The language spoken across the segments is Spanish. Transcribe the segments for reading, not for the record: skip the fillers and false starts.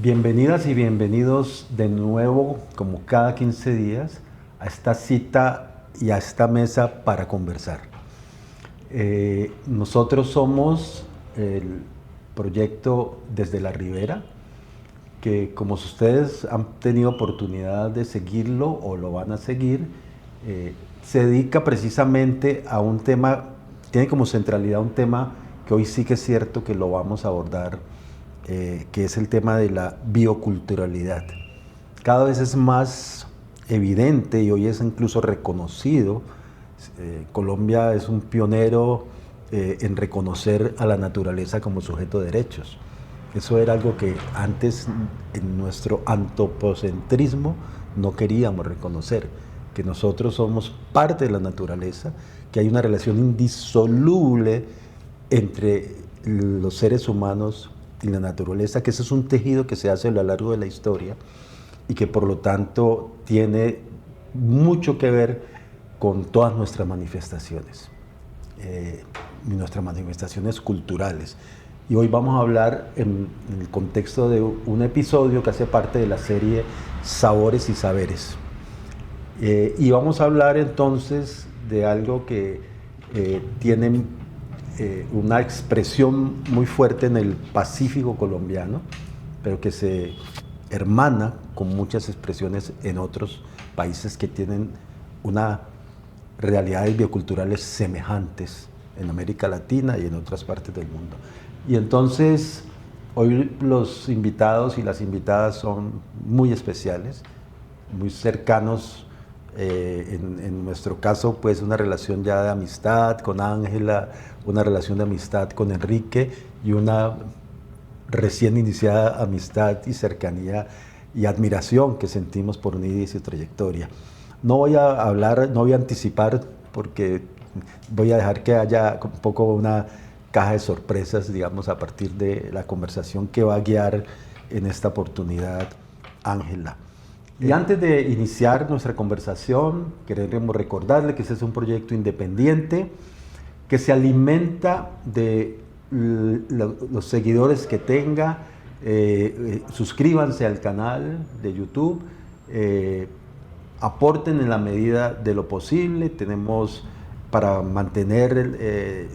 Bienvenidas y bienvenidos de nuevo, como cada 15 días, a esta cita y a esta mesa para conversar. Nosotros somos el proyecto Desde la Ribera, que como ustedes han tenido oportunidad de seguirlo o lo van a seguir, se dedica precisamente a un tema, tiene como centralidad un tema que hoy sí que es cierto que lo vamos a abordar, que es el tema de la bioculturalidad. Cada vez es más evidente y hoy es incluso reconocido. Colombia es un pionero en reconocer a la naturaleza como sujeto de derechos. Eso era algo que antes en nuestro antropocentrismo no queríamos reconocer, que nosotros somos parte de la naturaleza, que hay una relación indisoluble entre los seres humanos y la naturaleza, que ese es un tejido que se hace a lo largo de la historia y que por lo tanto tiene mucho que ver con todas nuestras manifestaciones culturales. Y hoy vamos a hablar en el contexto de un episodio que hace parte de la serie Sabores y Saberes. Y vamos a hablar entonces de algo que tiene una expresión muy fuerte en el Pacífico colombiano, pero que se hermana con muchas expresiones en otros países que tienen una realidades bioculturales semejantes en América Latina y en otras partes del mundo. Y entonces hoy los invitados y las invitadas son muy especiales, muy cercanos. En nuestro caso, pues una relación ya de amistad con Ángela, una relación de amistad con Enrique y una recién iniciada amistad y cercanía y admiración que sentimos por Nidia y su trayectoria. No voy a hablar, no voy a anticipar porque voy a dejar que haya un poco una caja de sorpresas, digamos, a partir de la conversación que va a guiar en esta oportunidad Ángela. Y antes de iniciar nuestra conversación, queremos recordarle que este es un proyecto independiente que se alimenta de los seguidores que tenga. Suscríbanse al canal de YouTube, aporten en la medida de lo posible. Tenemos para mantener,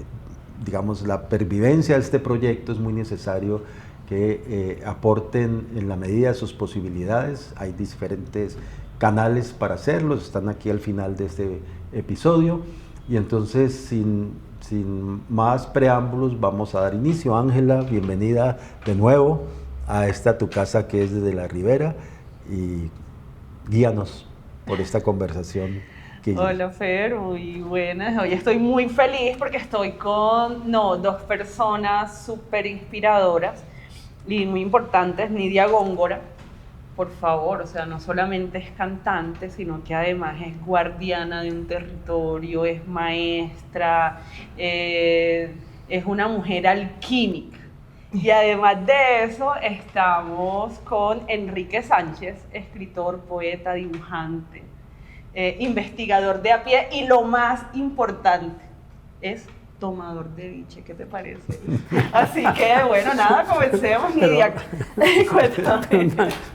digamos, la pervivencia de este proyecto, es muy necesario que aporten en la medida de sus posibilidades. Hay diferentes canales para hacerlo, están aquí al final de este episodio. Y entonces, sin más preámbulos, vamos a dar inicio. Ángela, bienvenida de nuevo a esta tu casa que es Desde la Ribera, y guíanos por esta conversación. Hola Fer, muy buenas. Hoy estoy muy feliz porque estoy con dos personas súper inspiradoras y muy importantes. Nidia Góngora, por favor, o sea, no solamente es cantante, sino que además es guardiana de un territorio, es maestra, es una mujer alquímica. Y además de eso, estamos con Enrique Sánchez, escritor, poeta, dibujante, investigador de a pie y lo más importante, es tomador de biche. ¿Qué te parece? Así que, bueno, nada, comencemos, Nidia. Cuéntame.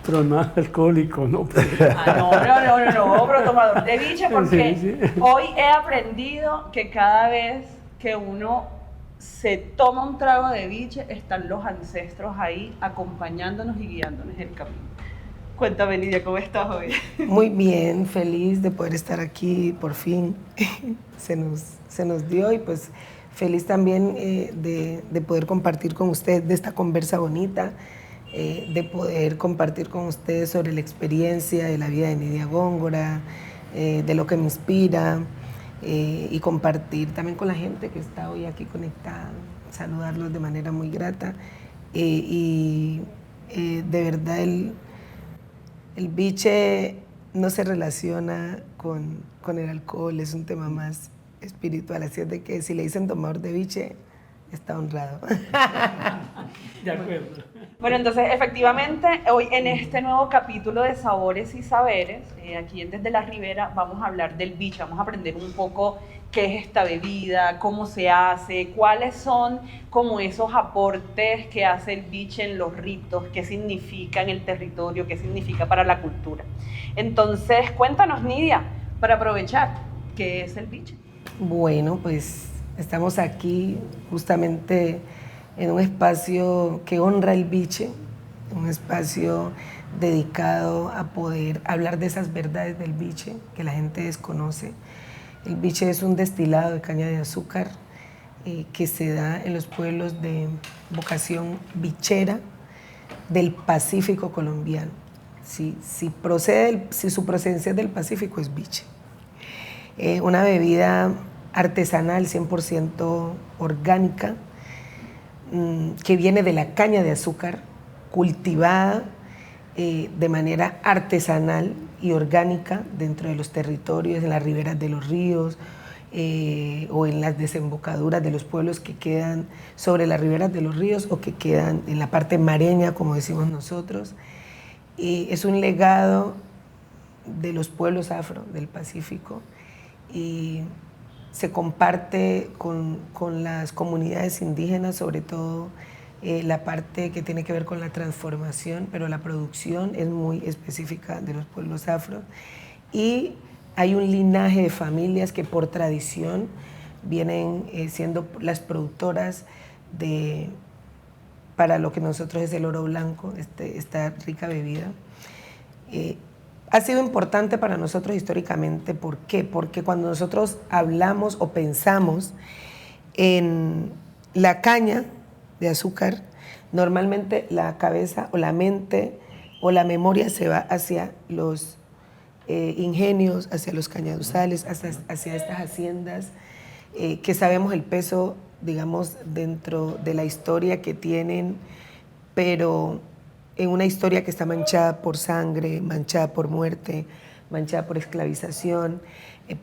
Pero nada alcohólico, ¿no? No, pero tomador de biche, porque sí. Hoy he aprendido que cada vez que uno se toma un trago de biche, están los ancestros ahí acompañándonos y guiándonos el camino. Cuéntame, Nidia, ¿cómo estás hoy? Muy bien, feliz de poder estar aquí, por fin se nos dio, y pues feliz también de poder compartir con ustedes de esta conversa bonita, de poder compartir con ustedes sobre la experiencia de la vida de Nidia Góngora, de lo que me inspira, y compartir también con la gente que está hoy aquí conectada, saludarlos de manera muy grata, de verdad el biche no se relaciona con el alcohol, es un tema más espiritual, así es de que si le dicen tomador de biche, está honrado. De acuerdo. Bueno, entonces efectivamente hoy en este nuevo capítulo de Sabores y Saberes, aquí en Desde la Ribera vamos a hablar del biche, vamos a aprender un poco qué es esta bebida, cómo se hace, cuáles son como esos aportes que hace el biche en los ritos, qué significa en el territorio, qué significa para la cultura. Entonces cuéntanos, Nidia, para aprovechar, ¿qué es el biche? Bueno, pues estamos aquí justamente en un espacio que honra el biche, un espacio dedicado a poder hablar de esas verdades del biche que la gente desconoce. El biche es un destilado de caña de azúcar que se da en los pueblos de vocación bichera del Pacífico colombiano. Si su procedencia es del Pacífico, es biche. Una bebida artesanal 100% orgánica, que viene de la caña de azúcar, cultivada de manera artesanal y orgánica dentro de los territorios, en las riberas de los ríos o en las desembocaduras de los pueblos que quedan sobre las riberas de los ríos o que quedan en la parte mareña, como decimos nosotros. Es un legado de los pueblos afro del Pacífico y se comparte con las comunidades indígenas, sobre todo la parte que tiene que ver con la transformación, pero la producción es muy específica de los pueblos afro. Y hay un linaje de familias que por tradición vienen siendo las productoras para lo que nosotros es el oro blanco, esta rica bebida. Ha sido importante para nosotros históricamente. ¿Por qué? Porque cuando nosotros hablamos o pensamos en la caña de azúcar, normalmente la cabeza o la mente o la memoria se va hacia los ingenios, hacia los cañaduzales, hacia estas haciendas que sabemos el peso, digamos, dentro de la historia que tienen, pero en una historia que está manchada por sangre, manchada por muerte, manchada por esclavización,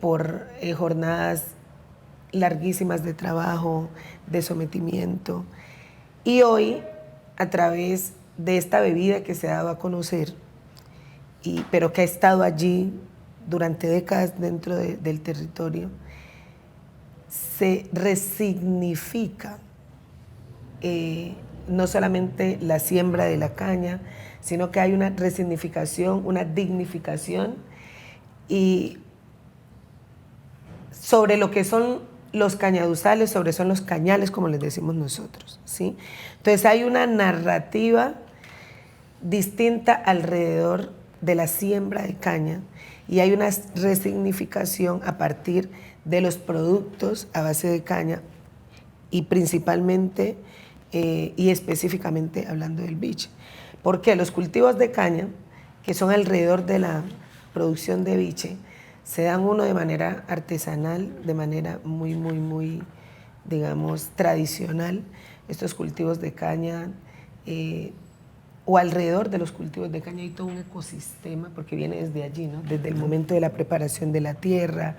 por jornadas larguísimas de trabajo, de sometimiento. Y hoy, a través de esta bebida que se ha dado a conocer, pero que ha estado allí durante décadas dentro del territorio, se resignifica no solamente la siembra de la caña, sino que hay una resignificación, una dignificación y sobre lo que son los cañaduzales, son los cañales, como les decimos nosotros, ¿sí? Entonces hay una narrativa distinta alrededor de la siembra de caña y hay una resignificación a partir de los productos a base de caña y principalmente y específicamente hablando del biche. Porque los cultivos de caña, que son alrededor de la producción de biche, se dan uno de manera artesanal, de manera muy, digamos, tradicional. Estos cultivos de caña, o alrededor de los cultivos de caña hay todo un ecosistema, porque viene desde allí, ¿no? Desde el momento de la preparación de la tierra,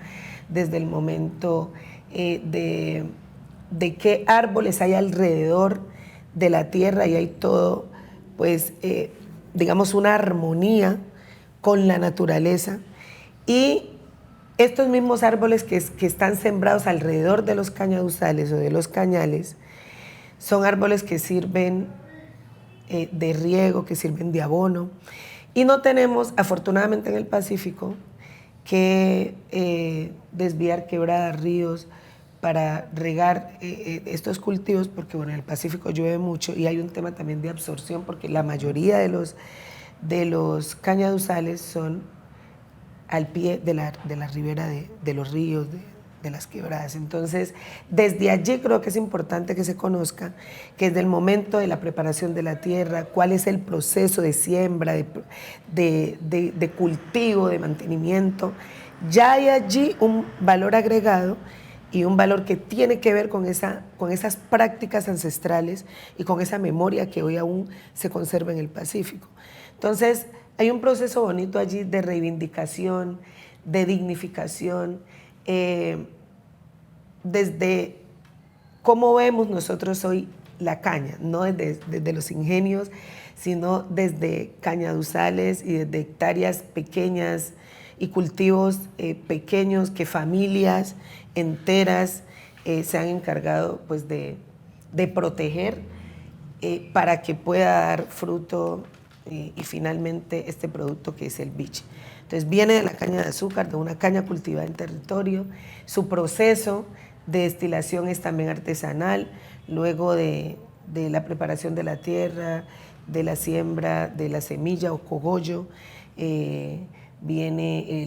desde el momento de qué árboles hay alrededor de la tierra, y hay todo, pues, digamos, una armonía con la naturaleza. Y estos mismos árboles que están sembrados alrededor de los cañaduzales o de los cañales son árboles que sirven de riego, que sirven de abono. Y no tenemos, afortunadamente en el Pacífico, que desviar quebradas, ríos, para regar estos cultivos, porque bueno, en el Pacífico llueve mucho y hay un tema también de absorción, porque la mayoría de los cañaduzales son al pie de la ribera de los ríos, de las quebradas. Entonces, desde allí creo que es importante que se conozca que desde el momento de la preparación de la tierra, cuál es el proceso de siembra, de cultivo, de mantenimiento, ya hay allí un valor agregado y un valor que tiene que ver con esas prácticas ancestrales y con esa memoria que hoy aún se conserva en el Pacífico. Entonces, hay un proceso bonito allí de reivindicación, de dignificación, desde cómo vemos nosotros hoy la caña, no desde los ingenios, sino desde cañaduzales y desde hectáreas pequeñas y cultivos pequeños que familias enteras se han encargado pues, de proteger para que pueda dar fruto y finalmente este producto que es el biche. Entonces viene de la caña de azúcar, de una caña cultivada en territorio, su proceso de destilación es también artesanal, luego de la preparación de la tierra, de la siembra de la semilla o cogollo, viene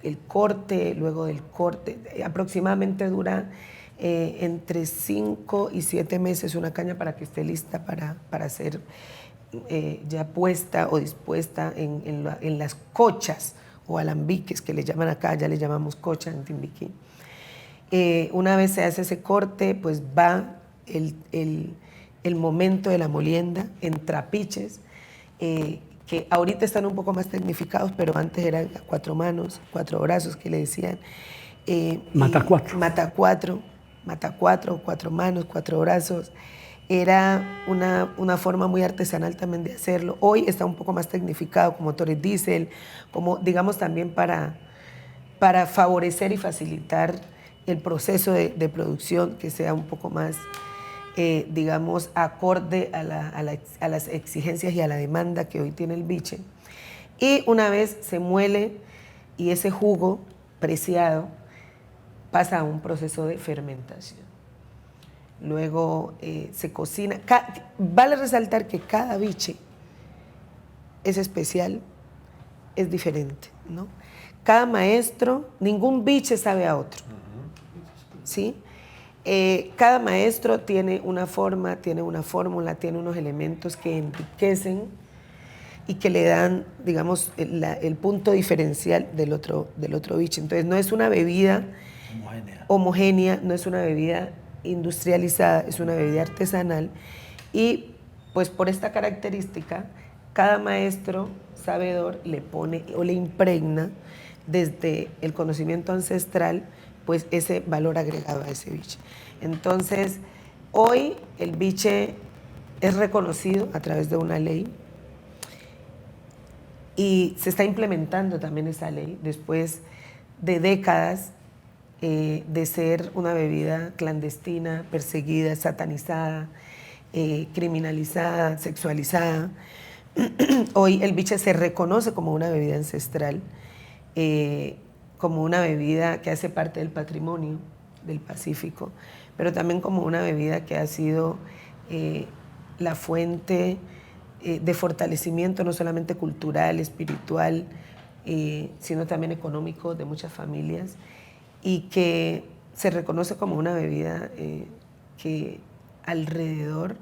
el corte, luego del corte, aproximadamente dura entre 5 y 7 meses una caña para que esté lista para ser ya puesta o dispuesta en las cochas o alambiques que le llaman acá, ya le llamamos cocha en Timbiquí. Una vez se hace ese corte, pues va el momento de la molienda en trapiches, que ahorita están un poco más tecnificados, pero antes eran 4 manos, 4 brazos que le decían. Mata 4. Mata 4, 4 manos, 4 brazos. Era una forma muy artesanal también de hacerlo. Hoy está un poco más tecnificado con motores diésel, como digamos también para favorecer y facilitar el proceso de producción, que sea un poco más, digamos, acorde a las exigencias y a la demanda que hoy tiene el biche. Y una vez se muele y ese jugo preciado pasa a un proceso de fermentación. Luego se cocina. Vale resaltar que cada biche es especial, es diferente, ¿no? Cada maestro, ningún biche sabe a otro, ¿sí? Cada maestro tiene una forma, tiene una fórmula, tiene unos elementos que enriquecen y que le dan, digamos, el punto diferencial del otro biche. Entonces no es una bebida homogénea, no es una bebida industrializada, es una bebida artesanal y pues por esta característica cada maestro sabedor le pone o le impregna desde el conocimiento ancestral pues ese valor agregado a ese biche. Entonces hoy el biche es reconocido a través de una ley y se está implementando también esa ley después de décadas de ser una bebida clandestina, perseguida, satanizada, criminalizada, sexualizada. Hoy el biche se reconoce como una bebida ancestral, como una bebida que hace parte del patrimonio del Pacífico, pero también como una bebida que ha sido la fuente de fortalecimiento no solamente cultural, espiritual, sino también económico de muchas familias, y que se reconoce como una bebida que alrededor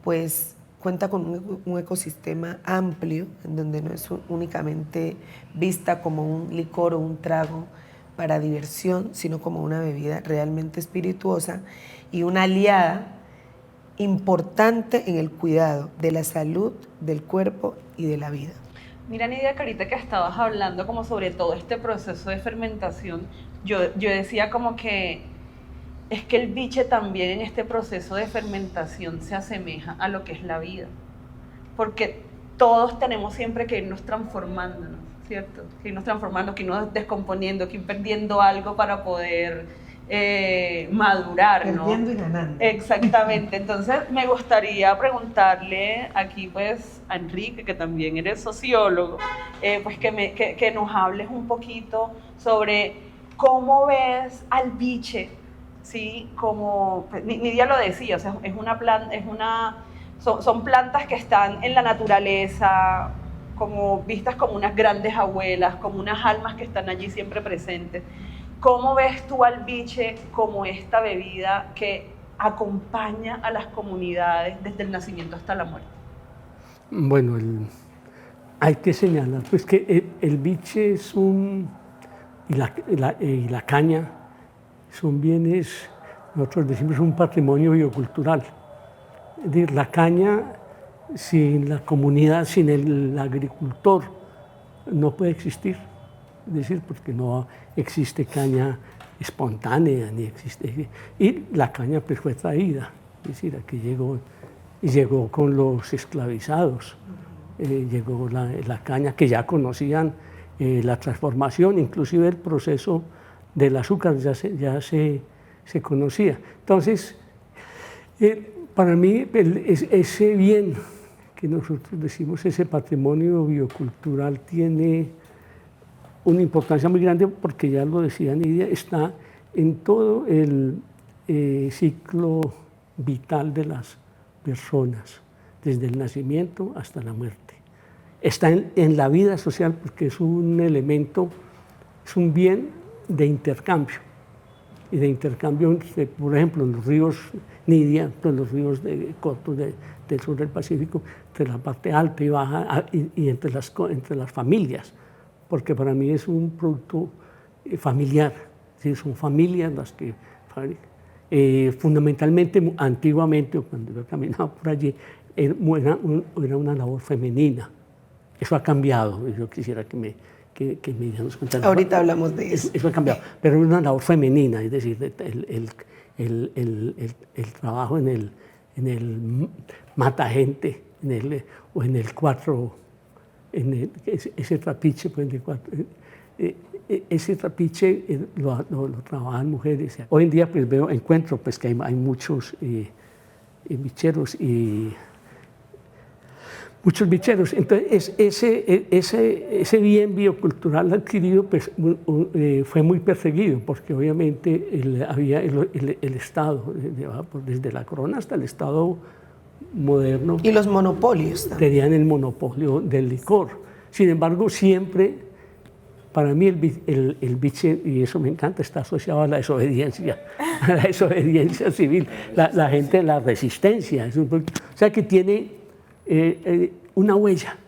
pues cuenta con un ecosistema amplio, en donde no es únicamente vista como un licor o un trago para diversión, sino como una bebida realmente espirituosa y una aliada importante en el cuidado de la salud, del cuerpo y de la vida. Mira, Nidia, que ahorita que estabas hablando como sobre todo este proceso de fermentación, yo decía como que es que el biche también en este proceso de fermentación se asemeja a lo que es la vida, porque todos tenemos siempre que irnos transformándonos, ¿cierto? Que irnos transformando, que irnos descomponiendo, que ir perdiendo algo para poder madurar, ¿no? Perdiendo y ganando. Exactamente. Entonces me gustaría preguntarle aquí pues a Enrique, que también eres sociólogo, pues que nos hables un poquito sobre cómo ves al biche, ¿sí? Como Nidia lo decía, o sea, son plantas que están en la naturaleza, como vistas como unas grandes abuelas, como unas almas que están allí siempre presentes. ¿Cómo ves tú al biche como esta bebida que acompaña a las comunidades desde el nacimiento hasta la muerte? Bueno, hay que señalar pues, que el biche es y la caña son bienes, nosotros decimos un patrimonio biocultural. Es decir, la caña sin la comunidad, sin el agricultor, no puede existir. Es decir, porque no existe caña espontánea, ni existe. Y la caña pues fue traída Es decir, aquí llegó, y llegó con los esclavizados, llegó la caña, que ya conocían la transformación, inclusive el proceso del azúcar ya se conocía. Entonces, para mí, ese bien que nosotros decimos, ese patrimonio biocultural tiene una importancia muy grande porque ya lo decía Nidia, está en todo el ciclo vital de las personas, desde el nacimiento hasta la muerte. Está en la vida social porque es un elemento, es un bien de intercambio. Y de intercambio, por ejemplo, en los ríos Nidia, en los ríos cortos del sur del Pacífico, entre la parte alta y baja y entre las familias, porque para mí es un producto familiar, ¿sí? Son familias las que fundamentalmente, antiguamente, cuando yo caminaba por allí, era una labor femenina. Eso ha cambiado, yo quisiera que me nos contara. Ahorita hablamos de eso. Eso ha cambiado, pero es una labor femenina, es decir, el trabajo en el mata gente, o en el cuatro, ese trapiche, pues, ese trapiche lo trabajan mujeres. Hoy en día pues encuentro pues, que hay muchos bicheros y muchos bicheros. Entonces, ese bien biocultural adquirido pues, fue muy perseguido, porque obviamente había el Estado, desde la corona hasta el Estado moderno. Y los monopolios también. Tenían el monopolio del licor. Sin embargo, siempre, para mí, el biche, y eso me encanta, está asociado a la desobediencia civil, la gente, la resistencia. O sea, que tiene una huella,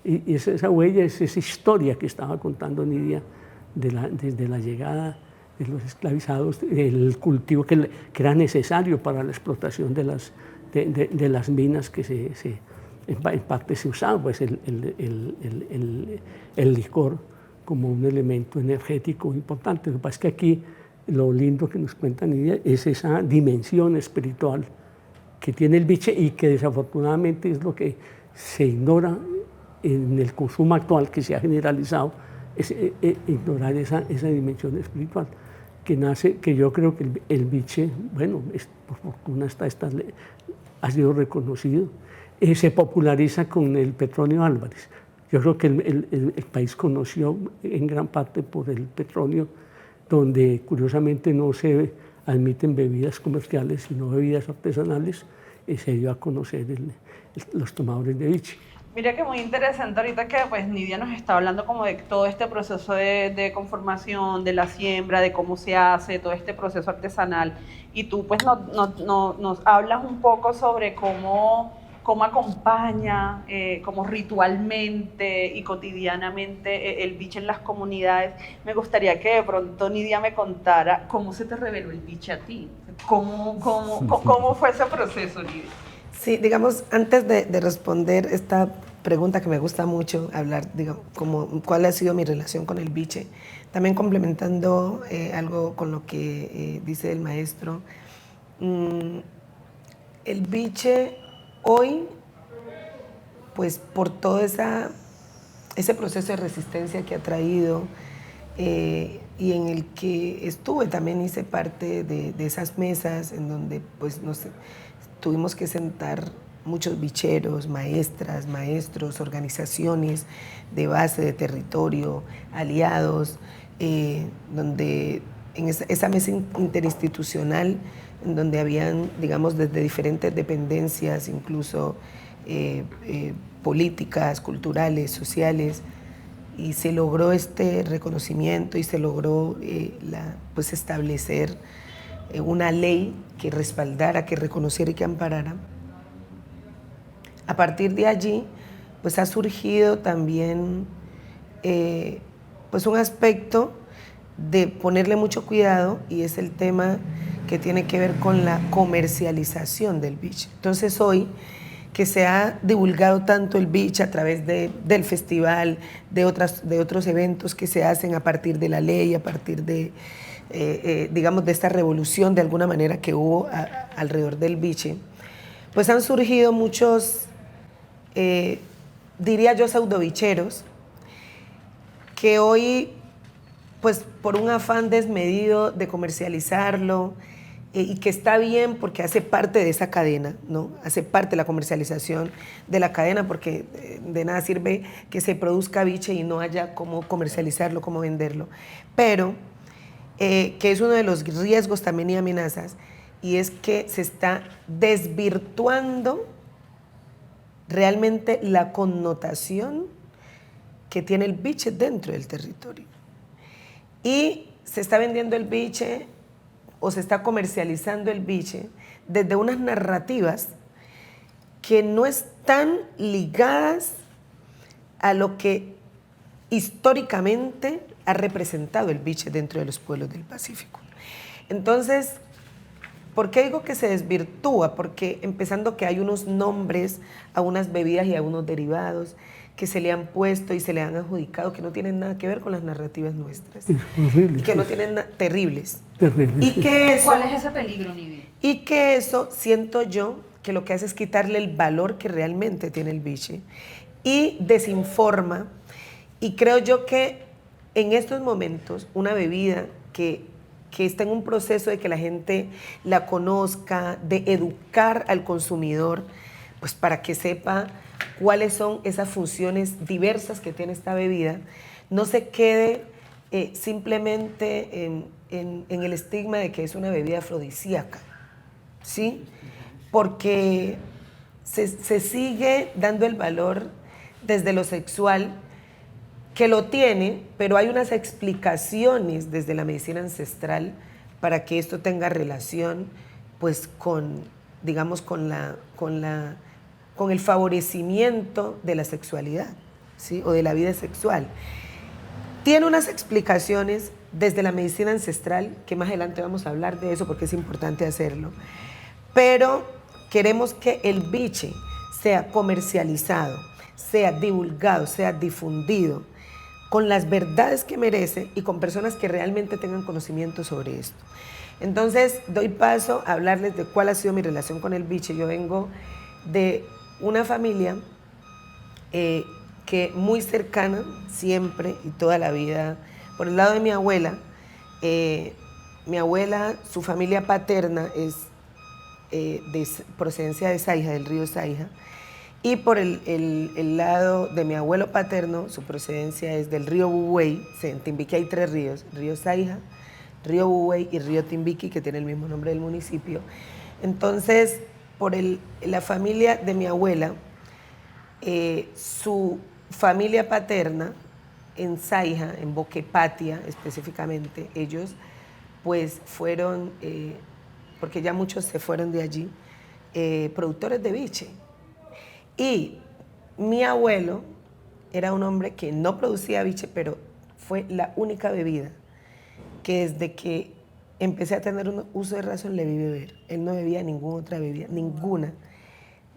y esa huella es esa historia que estaba contando Nidia desde la llegada de los esclavizados, el cultivo que era necesario para la explotación de las minas que en parte se usaba, pues el licor como un elemento energético importante. Lo que pasa es que aquí lo lindo que nos cuenta Nidia es esa dimensión espiritual que tiene el biche y que desafortunadamente es lo que se ignora en el consumo actual, que se ha generalizado, es ignorar esa dimensión espiritual que nace, que yo creo que el biche, bueno, por fortuna ha sido reconocido, se populariza con el Petronio Álvarez. Yo creo que el país conoció en gran parte por el petróleo, donde curiosamente no se admiten bebidas comerciales, sino bebidas artesanales, se dio a conocer los tomadores de biche. Mira que muy interesante ahorita que pues Nidia nos está hablando como de todo este proceso de conformación, de la siembra, de cómo se hace, todo este proceso artesanal, y tú pues nos hablas un poco sobre cómo acompaña, como ritualmente y cotidianamente el biche en las comunidades. Me gustaría que de pronto Nidia me contara cómo se te reveló el biche a ti, cómo fue ese proceso, Nidia. Sí, digamos, antes de responder esta pregunta que me gusta mucho hablar, digamos, como cuál ha sido mi relación con el biche, también complementando algo con lo que dice el maestro, el biche hoy, pues por todo ese proceso de resistencia que ha traído y en el que estuve, también hice parte de esas mesas en donde pues tuvimos que sentar muchos bicheros, maestras, maestros, organizaciones de base, de territorio, aliados, donde en esa mesa interinstitucional, en donde habían, digamos, desde diferentes dependencias, incluso políticas, culturales, sociales, y se logró este reconocimiento y se logró pues establecer una ley que respaldara, que reconociera y que amparara. A partir de allí, pues ha surgido también pues un aspecto de ponerle mucho cuidado, y es el tema que tiene que ver con la comercialización del biche. Entonces hoy que se ha divulgado tanto el biche a través del festival, de otros eventos que se hacen a partir de la ley, a partir de, digamos, de esta revolución de alguna manera que hubo alrededor del biche, pues han surgido muchos, diría yo, pseudobicheros, que hoy, pues por un afán desmedido de comercializarlo, y que está bien porque hace parte de esa cadena, ¿no? Hace parte de la comercialización de la cadena, porque de nada sirve que se produzca biche y no haya cómo comercializarlo, cómo venderlo. Pero que es uno de los riesgos también y amenazas, y es que se está desvirtuando realmente la connotación que tiene el biche dentro del territorio. Y se está vendiendo el biche o se está comercializando el biche desde unas narrativas que no están ligadas a lo que históricamente ha representado el biche dentro de los pueblos del Pacífico. Entonces, ¿por qué digo que se desvirtúa? Porque empezando que hay unos nombres a unas bebidas y a unos derivados que se le han puesto y se le han adjudicado que no tienen nada que ver con las narrativas nuestras. Horrible, que no tienen terribles. Terrible. Y que eso, ¿Cuál es ese peligro, Nidia? y que eso, siento yo, que lo que hace es quitarle el valor que realmente tiene el biche y desinforma. Y creo yo que en estos momentos una bebida que está en un proceso de que la gente la conozca, de educar al consumidor, pues para que sepa cuáles son esas funciones diversas que tiene esta bebida, no se quede simplemente en el estigma de que es una bebida afrodisíaca, ¿sí? Porque se sigue dando el valor desde lo sexual, que lo tiene, pero hay unas explicaciones desde la medicina ancestral para que esto tenga relación, pues, con, digamos, con el favorecimiento de la sexualidad, ¿sí? O de la vida sexual. Tiene unas explicaciones desde la medicina ancestral, que más adelante vamos a hablar de eso porque es importante hacerlo, pero queremos que el biche sea comercializado, sea divulgado, sea difundido, con las verdades que merece y con personas que realmente tengan conocimiento sobre esto. Entonces, doy paso a hablarles de cuál ha sido mi relación con el biche. Yo vengo de una familia que muy cercana, siempre y toda la vida, por el lado de mi abuela, su familia paterna es de procedencia de Saija, del río Saija, y por el lado de mi abuelo paterno, su procedencia es del río Bubuey. En Timbiquí hay 3 ríos, río Saija, río Bubuey y río Timbiquí, que tiene el mismo nombre del municipio. Entonces, por la familia de mi abuela, su familia paterna en Saija, en Boquepatia específicamente, ellos pues fueron, porque ya muchos se fueron de allí, productores de biche. Y mi abuelo era un hombre que no producía biche, pero fue la única bebida que desde que empecé a tener un uso de razón le vi beber. Él no bebía ninguna otra bebida, ninguna,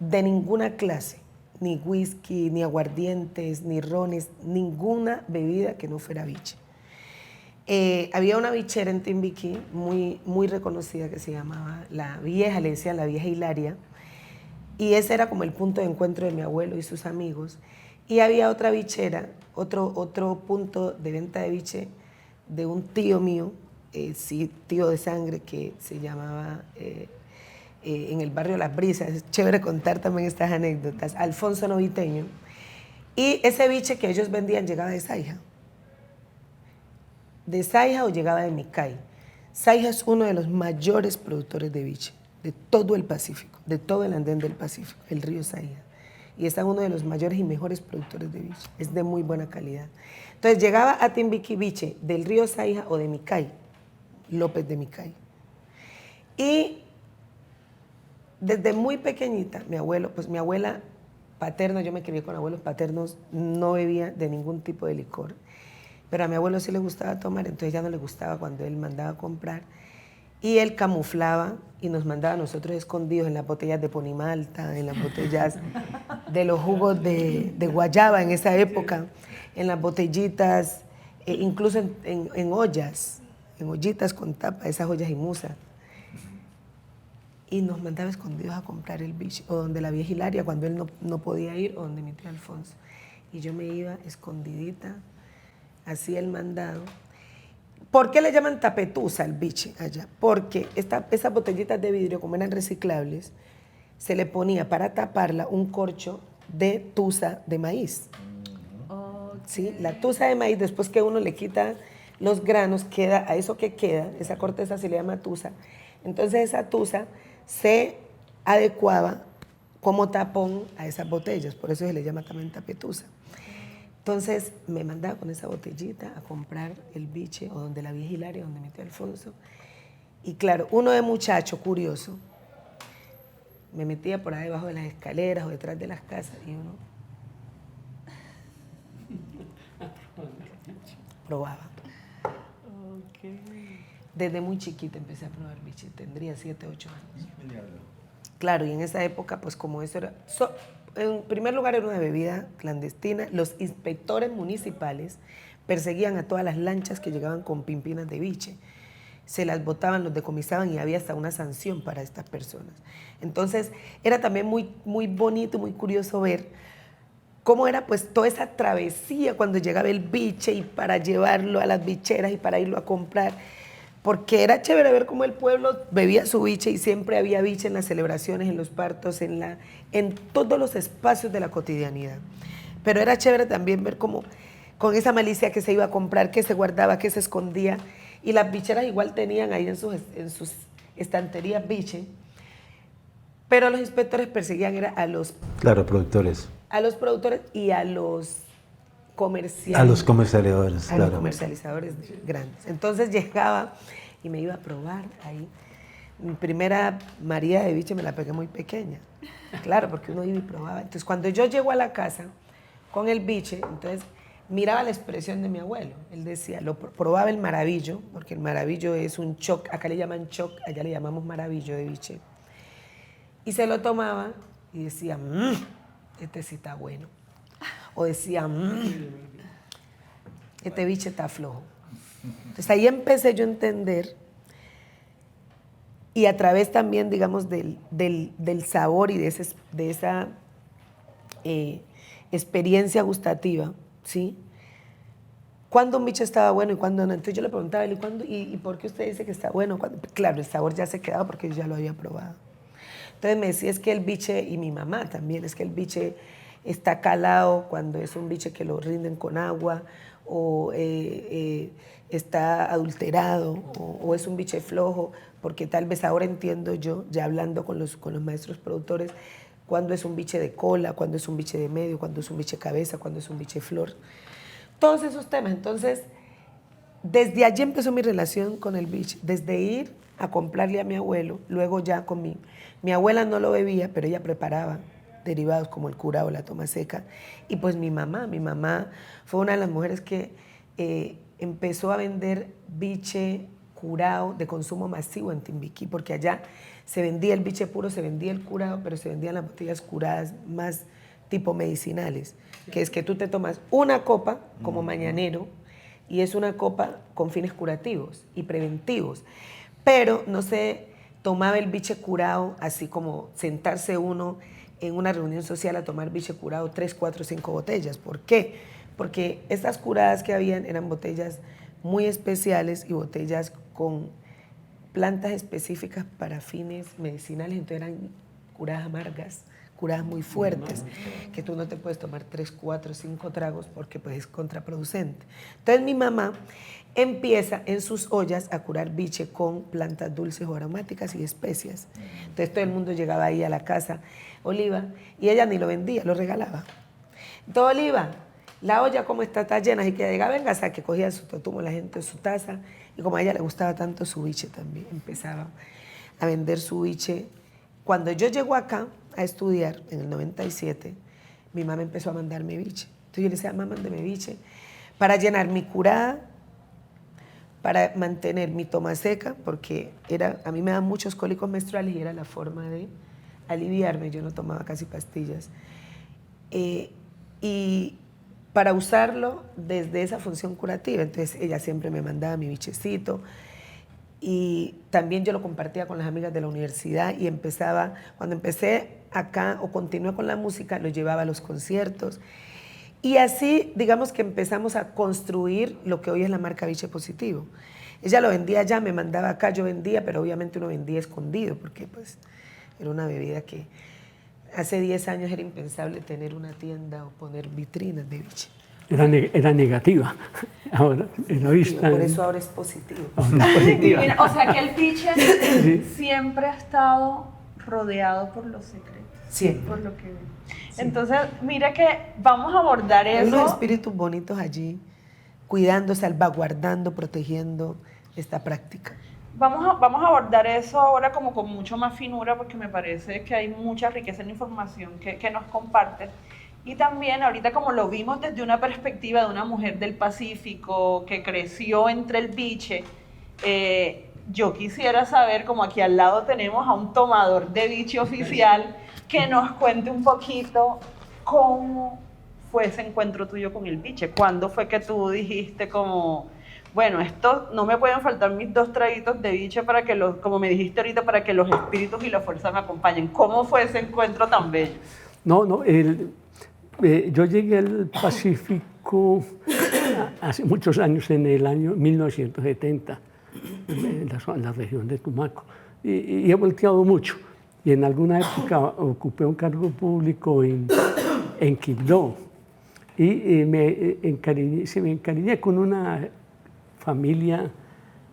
de ninguna clase, ni whisky, ni aguardientes, ni rones, ninguna bebida que no fuera biche. Había una bichera en Timbiquí muy, muy reconocida que se llamaba La Vieja, le decían La Vieja Hilaria, y ese era como el punto de encuentro de mi abuelo y sus amigos. Y había otra bichera, otro punto de venta de biche de un tío mío, sí, tío de sangre, que se llamaba en el barrio Las Brisas. Es chévere contar también estas anécdotas. Alfonso Noviteño. Y ese biche que ellos vendían llegaba de Saija. De Saija o llegaba de Micay. Saija es uno de los mayores productores de biche de todo el Pacífico, de todo el andén del Pacífico, el río Saija. Y es uno de los mayores y mejores productores de biche. Es de muy buena calidad. Entonces llegaba a Timbiquí biche del río Saija o de Micay, López de Micay. Y desde muy pequeñita, mi abuela paterna, yo me crié con abuelos paternos, no bebía de ningún tipo de licor. Pero a mi abuelo sí le gustaba tomar, entonces ya no le gustaba cuando él mandaba a comprar. y él camuflaba y nos mandaba a nosotros escondidos en las botellas de Ponimalta, en las botellas de los jugos de guayaba en esa época, en las botellitas, incluso en ollas, en ollitas con tapa, esas ollas y musa. Y nos mandaba escondidos a comprar el biche, o donde la vieja Hilaria, cuando él no podía ir, o donde mi tío Alfonso. Y yo me iba escondidita, hacía el mandado. ¿Por qué le llaman tapetusa al biche allá? Porque esas botellitas de vidrio, como eran reciclables, se le ponía para taparla un corcho de tusa de maíz. ¿Sí? La tusa de maíz, después que uno le quita los granos, queda a eso que queda, esa corteza se le llama tusa. Entonces esa tusa se adecuaba como tapón a esas botellas, por eso se le llama también tapetusa. Entonces me mandaba con esa botellita a comprar el biche, o donde la vieja Hilaria, donde mi tío Alfonso. Y claro, uno de muchacho curioso, me metía por ahí debajo de las escaleras o detrás de las casas y uno probaba. Desde muy chiquita empecé a probar biche, tendría 7, 8 años. Claro, y en esa época, pues como eso era... en primer lugar era una bebida clandestina. Los inspectores municipales perseguían a todas las lanchas que llegaban con pimpinas de biche. Se las botaban, los decomisaban y había hasta una sanción para estas personas. Entonces era también muy, muy bonito, muy curioso ver cómo era pues toda esa travesía cuando llegaba el biche y para llevarlo a las bicheras y para irlo a comprar. Porque era chévere ver cómo el pueblo bebía su biche y siempre había biche en las celebraciones, en los partos, en todos los espacios de la cotidianidad. Pero era chévere también ver cómo con esa malicia que se iba a comprar, que se guardaba, que se escondía, y las bicheras igual tenían ahí en sus estanterías biche, pero los inspectores perseguían era a los... Claro, productores. A los productores y a los comerciales. A los comercializadores, a claro. los comercializadores grandes. Entonces llegaba y me iba a probar ahí. Mi primera María de biche me la pegué muy pequeña. Claro, porque uno iba y probaba. Entonces, cuando yo llego a la casa con el biche, entonces miraba la expresión de mi abuelo. Él decía, probaba el maravillo, porque el maravillo es un choc, acá le llaman choc, allá le llamamos maravillo de biche. Y se lo tomaba y decía, este sí está bueno. O decía, este biche está flojo. Entonces ahí empecé yo a entender, y a través también, digamos, del sabor y de esa experiencia gustativa, ¿sí? ¿Cuándo un biche estaba bueno y cuándo no? Entonces yo le preguntaba, ¿y por qué usted dice que está bueno? Claro, el sabor ya se quedaba porque yo ya lo había probado. Entonces me decía, es que el biche, y mi mamá también, es que el biche está calado cuando es un biche que lo rinden con agua, o está adulterado, o es un biche flojo, porque tal vez ahora entiendo yo, ya hablando con los maestros productores, cuándo es un biche de cola, cuándo es un biche de medio, cuándo es un biche cabeza, cuándo es un biche flor. Todos esos temas. Entonces, desde allí empezó mi relación con el biche, desde ir a comprarle a mi abuelo, luego ya con mi abuela no lo bebía, pero ella preparaba derivados como el curao, la toma seca, y pues mi mamá fue una de las mujeres que empezó a vender biche curao de consumo masivo en Timbiquí, porque allá se vendía el biche puro, se vendía el curao, pero se vendían las botellas curadas más tipo medicinales, que es que tú te tomas una copa como mañanero, y es una copa con fines curativos y preventivos, pero no se tomaba el biche curao así como sentarse uno en una reunión social a tomar biche curado 3, 4, 5 botellas. ¿Por qué? Porque estas curadas que habían eran botellas muy especiales y botellas con plantas específicas para fines medicinales, entonces eran curadas amargas, curadas muy fuertes, que tú no te puedes tomar 3, 4, 5 tragos porque pues es contraproducente. Entonces mi mamá empieza en sus ollas a curar biche con plantas dulces o aromáticas y especias. Entonces todo el mundo llegaba ahí a la casa, Oliva, y ella ni lo vendía, lo regalaba. Entonces, Oliva, la olla como está llena, así que llegaba, venga, que cogía su totumo la gente, su taza, y como a ella le gustaba tanto su biche también, empezaba a vender su biche. Cuando yo llego acá a estudiar, en el 97, mi mamá empezó a mandarme biche. Entonces yo le decía, mamá, mándeme biche, para llenar mi curada para mantener mi toma seca, porque a mí me dan muchos cólicos menstruales y era la forma de aliviarme, yo no tomaba casi pastillas. Y para usarlo desde esa función curativa, entonces ella siempre me mandaba mi bichecito, y también yo lo compartía con las amigas de la universidad y cuando empecé acá o continué con la música, lo llevaba a los conciertos. Y así, digamos que empezamos a construir lo que hoy es la marca Biche Positivo. Ella lo vendía allá, me mandaba acá, yo vendía, pero obviamente uno vendía escondido, porque pues era una bebida que hace 10 años era impensable tener una tienda o poner vitrinas de biche. Era negativa, ahora la vista. Por eso ahora es positivo. Mira, o sea que el biche siempre ha estado rodeado por los secretos. Siempre. Por lo que Entonces, mira que vamos a abordar eso. Hay unos espíritus bonitos allí, cuidando, salvaguardando, protegiendo esta práctica. Vamos a abordar eso ahora como con mucho más finura, porque me parece que hay mucha riqueza en la información que nos comparten. Y también ahorita, como lo vimos desde una perspectiva de una mujer del Pacífico que creció entre el biche, yo quisiera saber, como aquí al lado tenemos a un tomador de biche oficial, que nos cuente un poquito cómo fue ese encuentro tuyo con el biche. ¿Cuándo fue que tú dijiste como, bueno, esto no me pueden faltar mis 2 traguitos de biche para que como me dijiste ahorita, para que los espíritus y la fuerza me acompañen? ¿Cómo fue ese encuentro tan bello? Yo llegué al Pacífico hace muchos años, en el año 1970, en la región de Tumaco, y he volteado mucho. Y en alguna época ocupé un cargo público en Quibdó, y me encariñé con una familia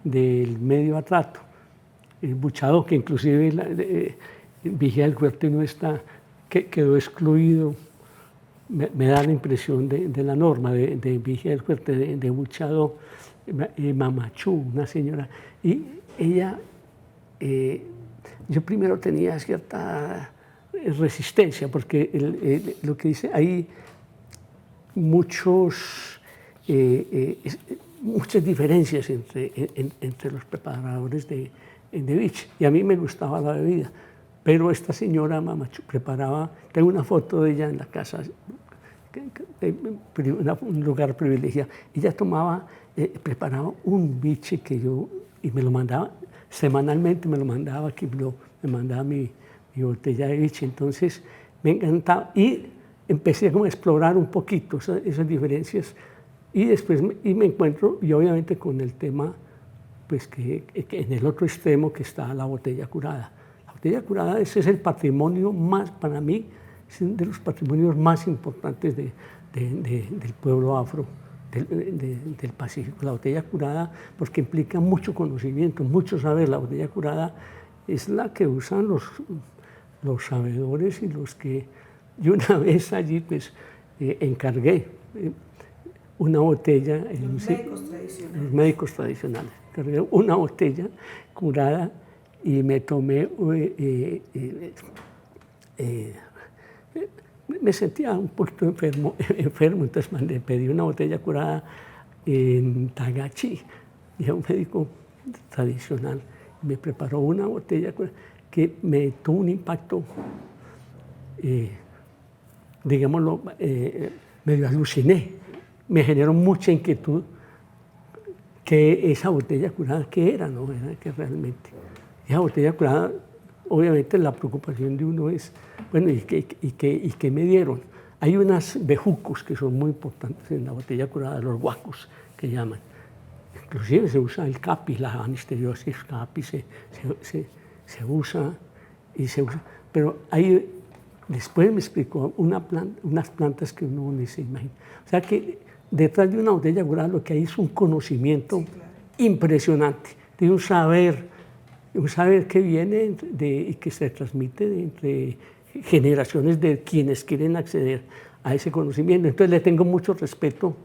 del medio Atrato, Buchadó, que inclusive Vigía del Fuerte no está, que quedó excluido. Me da la impresión de la norma de Vigía del Fuerte, de Buchadó, Mamachú, una señora. Y ella, yo primero tenía cierta resistencia, porque lo que dice, hay muchas diferencias entre los preparadores de biche, y a mí me gustaba la bebida. Pero esta señora Mamachú preparaba, tengo una foto de ella en la casa, un lugar privilegiado. Ella preparaba un biche y me lo mandaba, semanalmente me lo mandaba aquí, me mandaba mi botella de biche. Entonces me encantaba y empecé como a explorar un poquito esas diferencias, y después me encuentro, y obviamente con el tema, pues que en el otro extremo que está la botella curada. La botella curada, ese es el patrimonio para mí, es uno de los patrimonios más importantes del pueblo afro, del Pacífico. La botella curada, porque implica mucho conocimiento, mucho saber. La botella curada es la que usan los sabedores y los que... Yo una vez allí pues encargué una botella... Los médicos tradicionales. Encargué una botella curada y me tomé... me sentía un poquito enfermo, entonces pedí una botella curada en Tagachí, y a un médico tradicional me preparó una botella curada que me tuvo un impacto, digámoslo, medio aluciné, me generó mucha inquietud que esa botella curada, ¿qué era? ¿No? Era que realmente, esa botella curada, obviamente la preocupación de uno es, bueno, ¿y qué me dieron? Hay unas bejucos que son muy importantes en la botella curada, los guacos que llaman. Inclusive se usa el capi, la anisteriosis capi se usa y se usa. Pero después me explicó unas plantas que uno ni se imagina. O sea que detrás de una botella curada lo que hay es un conocimiento impresionante, de un saber que viene y que se transmite entre generaciones de quienes quieren acceder a ese conocimiento. Entonces le tengo mucho respeto.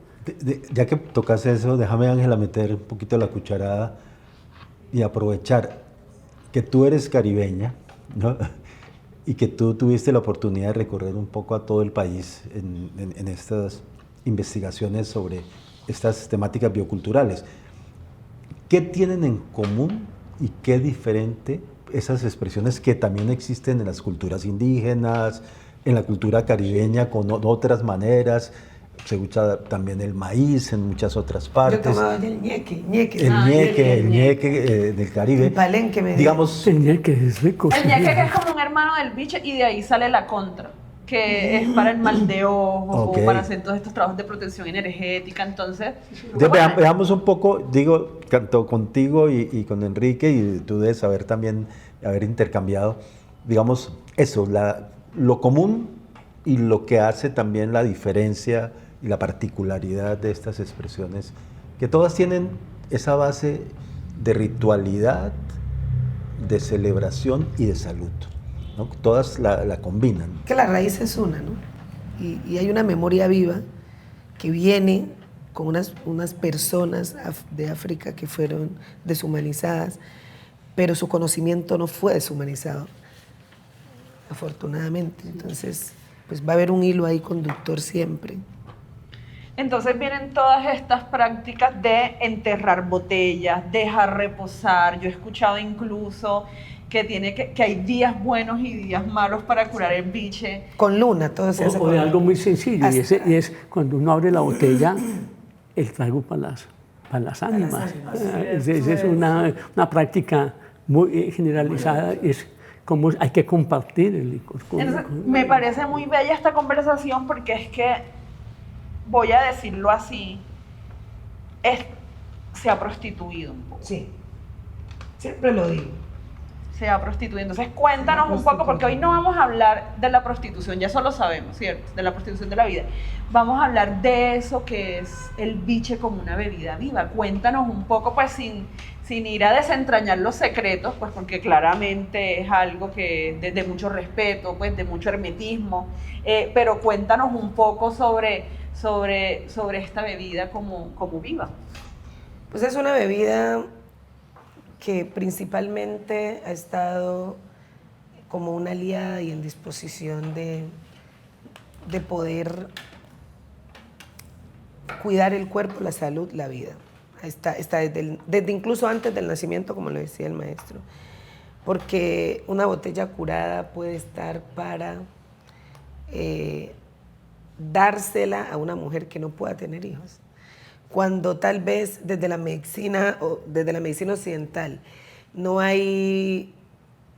Ya que tocas eso, déjame, Ángela, meter un poquito la cucharada y aprovechar que tú eres caribeña, ¿no? Y que tú tuviste la oportunidad de recorrer un poco a todo el país en estas investigaciones sobre estas temáticas bioculturales. ¿Qué tienen en común y qué diferente esas expresiones que también existen en las culturas indígenas, en la cultura caribeña con otras maneras? Se usa también el maíz en muchas otras Yo partes. tomaba el ñeque, El ñeque del Caribe. El palenque me Digamos, Tenía que es rico. El ñeque que es como un hermano del biche y de ahí sale la contra, que es para el mal de ojo, Ok. para hacer todos estos trabajos de protección energética. Entonces, veamos un poco, digo, tanto contigo y con Enrique, y tú debes saber también, haber intercambiado, digamos, eso, lo común y lo que hace también la diferencia y la particularidad de estas expresiones, que todas tienen esa base de ritualidad, de celebración y de salud, ¿no? Todas la combinan. Que la raíz es una, ¿no? Y hay una memoria viva que viene con unas personas de África que fueron deshumanizadas, pero su conocimiento no fue deshumanizado, afortunadamente. Entonces, pues va a haber un hilo ahí conductor siempre. entonces vienen todas estas prácticas de enterrar botellas, dejar reposar. Yo he escuchado incluso que hay días buenos y días malos para curar el biche. Con luna, todo se hace O con de luna. algo muy sencillo, y Hasta- es cuando uno abre la botella, el trago para las ánimas. Esa es una práctica muy generalizada, es como hay que compartir el licor. Entonces, me parece muy bella esta conversación porque es que, voy a decirlo así, se ha prostituido un poco. Sí, siempre lo digo. Se ha prostituido. Entonces, cuéntanos un poco, porque hoy no vamos a hablar de la prostitución, ya eso lo sabemos, ¿cierto? De la prostitución de la vida. Vamos a hablar de eso que es el biche como una bebida viva. Cuéntanos un poco, pues sin ir a desentrañar los secretos, pues porque claramente es algo que de mucho respeto, pues de mucho hermetismo, pero cuéntanos un poco sobre esta bebida como viva. Pues es una bebida que principalmente ha estado como una aliada y en disposición de poder cuidar el cuerpo, la salud, la vida. Está desde incluso antes del nacimiento, como lo decía el maestro. Porque una botella curada puede estar para dársela a una mujer que no pueda tener hijos. Cuando tal vez desde la medicina occidental no hay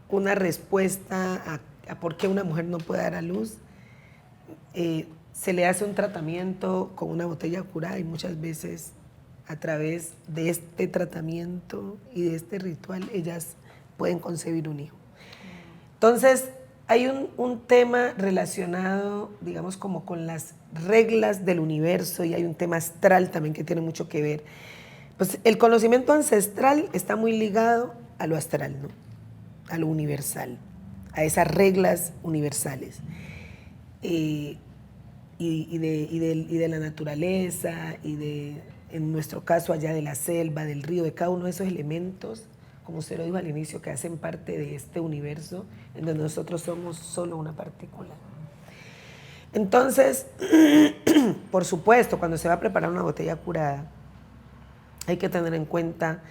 una respuesta a por qué una mujer no puede dar a luz, se le hace un tratamiento con una botella curada y muchas veces a través de este tratamiento y de este ritual ellas pueden concebir un hijo. Entonces, hay un tema relacionado, digamos, como con las reglas del universo, y hay un tema astral también que tiene mucho que ver. Pues el conocimiento ancestral está muy ligado a lo astral, ¿no? A lo universal, a esas reglas universales. Y de la naturaleza, en nuestro caso allá de la selva, del río, de cada uno de esos elementos, como usted lo dijo al inicio, que hacen parte de este universo en donde nosotros somos solo una partícula. Entonces, por supuesto, cuando se va a preparar una botella curada, hay que tener en cuenta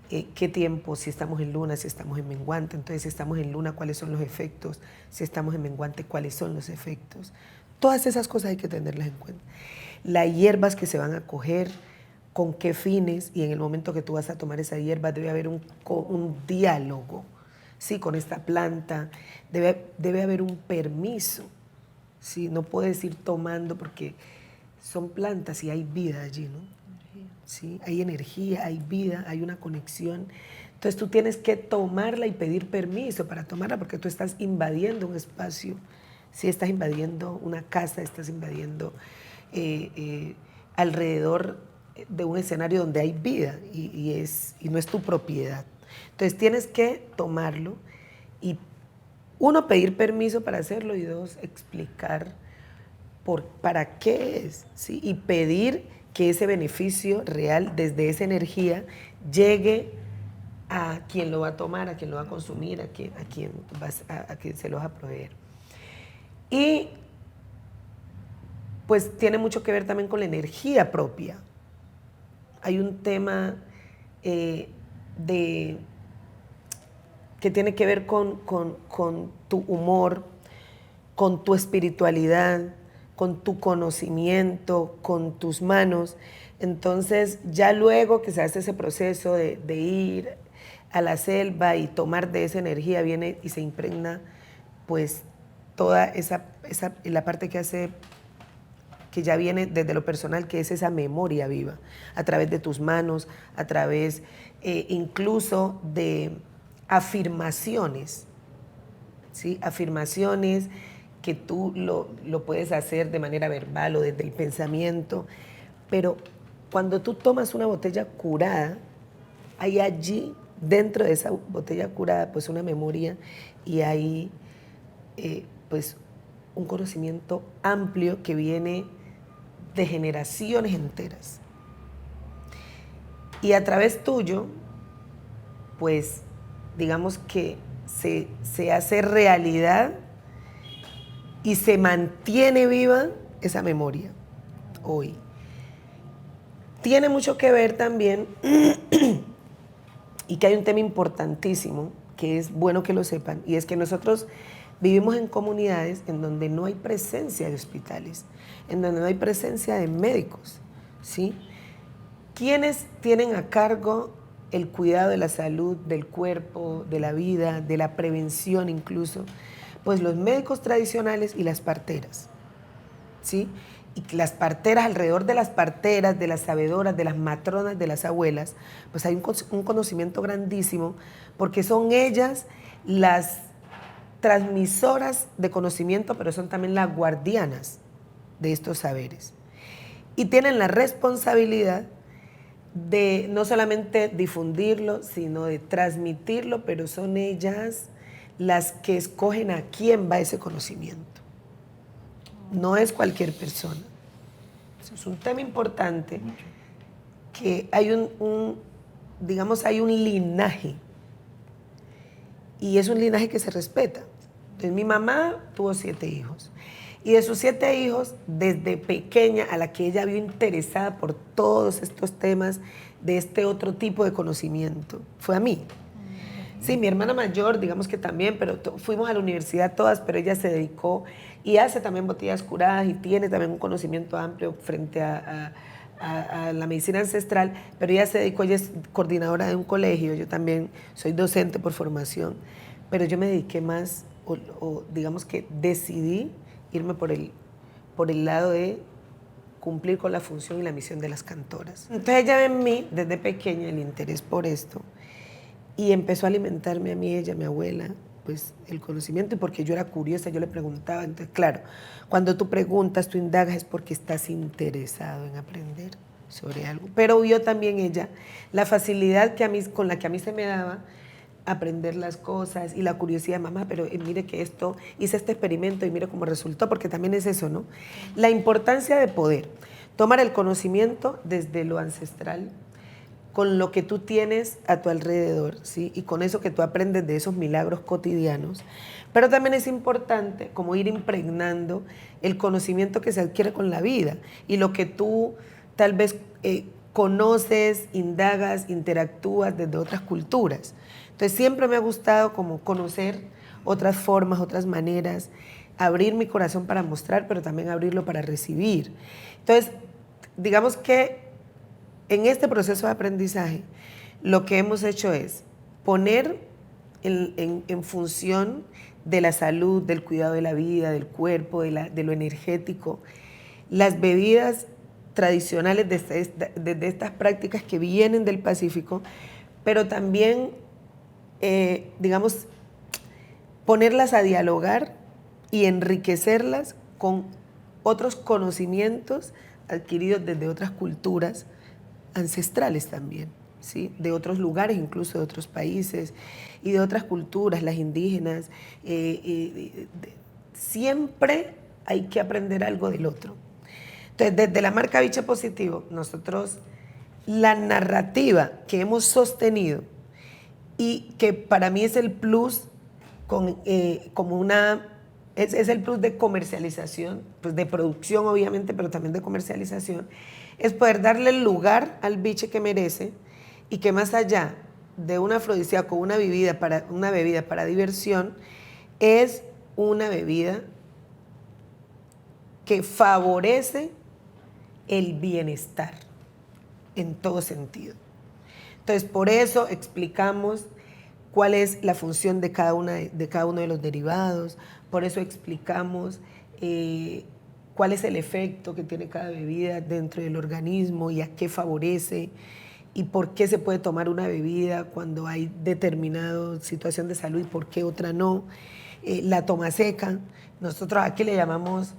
qué tiempo, si estamos en luna, si estamos en menguante. Entonces, si estamos en luna, cuáles son los efectos, si estamos en menguante, cuáles son los efectos. Todas esas cosas hay que tenerlas en cuenta. Las hierbas que se van a coger, con qué fines, y en el momento que tú vas a tomar esa hierba debe haber un diálogo, ¿sí? Con esta planta, debe haber un permiso, ¿sí? No puedes ir tomando porque son plantas y hay vida allí, ¿no? ¿Sí? Hay energía, hay vida, hay una conexión. Entonces tú tienes que tomarla y pedir permiso para tomarla porque tú estás invadiendo un espacio, ¿sí? Estás invadiendo una casa, estás invadiendo alrededor de un escenario donde hay vida y no es tu propiedad. Entonces tienes que tomarlo y, uno, pedir permiso para hacerlo, y dos, explicar para qué es, ¿sí? Y pedir que ese beneficio real desde esa energía llegue a quien lo va a tomar, a quien lo va a consumir, a quien se lo va a proveer. Y pues tiene mucho que ver también con la energía propia. Hay un tema de, que tiene que ver con tu humor, con tu espiritualidad, con tu conocimiento, con tus manos. Entonces, ya luego que se hace ese proceso de ir a la selva y tomar de esa energía, viene y se impregna pues toda la parte que hace, que ya viene desde lo personal, que es esa memoria viva, a través de tus manos, a través incluso de afirmaciones, ¿sí? Afirmaciones que tú lo puedes hacer de manera verbal o desde el pensamiento, pero cuando tú tomas una botella curada, hay allí, dentro de esa botella curada, pues una memoria y hay pues un conocimiento amplio que viene de generaciones enteras. Y a través tuyo, pues digamos que se hace realidad y se mantiene viva esa memoria hoy. Tiene mucho que ver también, y que hay un tema importantísimo, que es bueno que lo sepan, y es que nosotros vivimos en comunidades en donde no hay presencia de hospitales, en donde no hay presencia de médicos, ¿sí? ¿Quiénes tienen a cargo el cuidado de la salud, del cuerpo, de la vida, de la prevención incluso? Pues los médicos tradicionales y las parteras, ¿sí? Y las parteras, alrededor de las parteras, de las sabedoras, de las matronas, de las abuelas, pues hay un conocimiento grandísimo, porque son ellas las transmisoras de conocimiento, pero son también las guardianas de estos saberes. Y tienen la responsabilidad de no solamente difundirlo, sino de transmitirlo, pero son ellas las que escogen a quién va ese conocimiento. No es cualquier persona. Es un tema importante, que hay digamos, hay un linaje, y es un linaje que se respeta. Entonces, mi mamá tuvo 7 hijos, y de sus 7 hijos, desde pequeña, a la que ella vio interesada por todos estos temas de este otro tipo de conocimiento, fue a mí. Sí, mi hermana mayor, digamos que también, pero fuimos a la universidad todas, pero ella se dedicó y hace también botellas curadas y tiene también un conocimiento amplio frente a la medicina ancestral, pero ella se dedicó, ella es coordinadora de un colegio, yo también soy docente por formación, pero yo me dediqué más, o digamos que decidí irme por el lado de cumplir con la función y la misión de las cantoras. Entonces ella ve en mí, desde pequeña, el interés por esto, y empezó a alimentarme a mí, ella, mi abuela, pues el conocimiento, y porque yo era curiosa, yo le preguntaba. Entonces, claro, cuando tú preguntas, tú indagas, es porque estás interesado en aprender sobre algo. Pero vio también ella la facilidad con la que a mí se me daba aprender las cosas, y la curiosidad, mamá, pero mire que esto, hice este experimento y mire cómo resultó, porque también es eso, ¿no? La importancia de poder tomar el conocimiento desde lo ancestral, con lo que tú tienes a tu alrededor, ¿sí? Y con eso que tú aprendes de esos milagros cotidianos. Pero también es importante como ir impregnando el conocimiento que se adquiere con la vida y lo que tú tal vez conoces, indagas, interactúas desde otras culturas. Entonces siempre me ha gustado como conocer otras formas, otras maneras, abrir mi corazón para mostrar, pero también abrirlo para recibir. Entonces, digamos que en este proceso de aprendizaje, lo que hemos hecho es poner en función de la salud, del cuidado de la vida, del cuerpo, de lo energético, las bebidas tradicionales de estas prácticas que vienen del Pacífico, pero también, digamos, ponerlas a dialogar y enriquecerlas con otros conocimientos adquiridos desde otras culturas ancestrales también, ¿sí? De otros lugares, incluso de otros países y de otras culturas, las indígenas. Siempre hay que aprender algo del otro. Entonces, desde la marca Biche Positivo, nosotros, la narrativa que hemos sostenido y que para mí es el plus, es el plus de comercialización, pues de producción obviamente, pero también de comercialización, es poder darle el lugar al biche que merece y que más allá de un afrodisíaco, una bebida para diversión, es una bebida que favorece el bienestar en todo sentido. Entonces, por eso explicamos cuál es la función de cada uno de los derivados, por eso explicamos cuál es el efecto que tiene cada bebida dentro del organismo y a qué favorece y por qué se puede tomar una bebida cuando hay determinada situación de salud y por qué otra no. La toma seca, nosotros aquí le llamamos,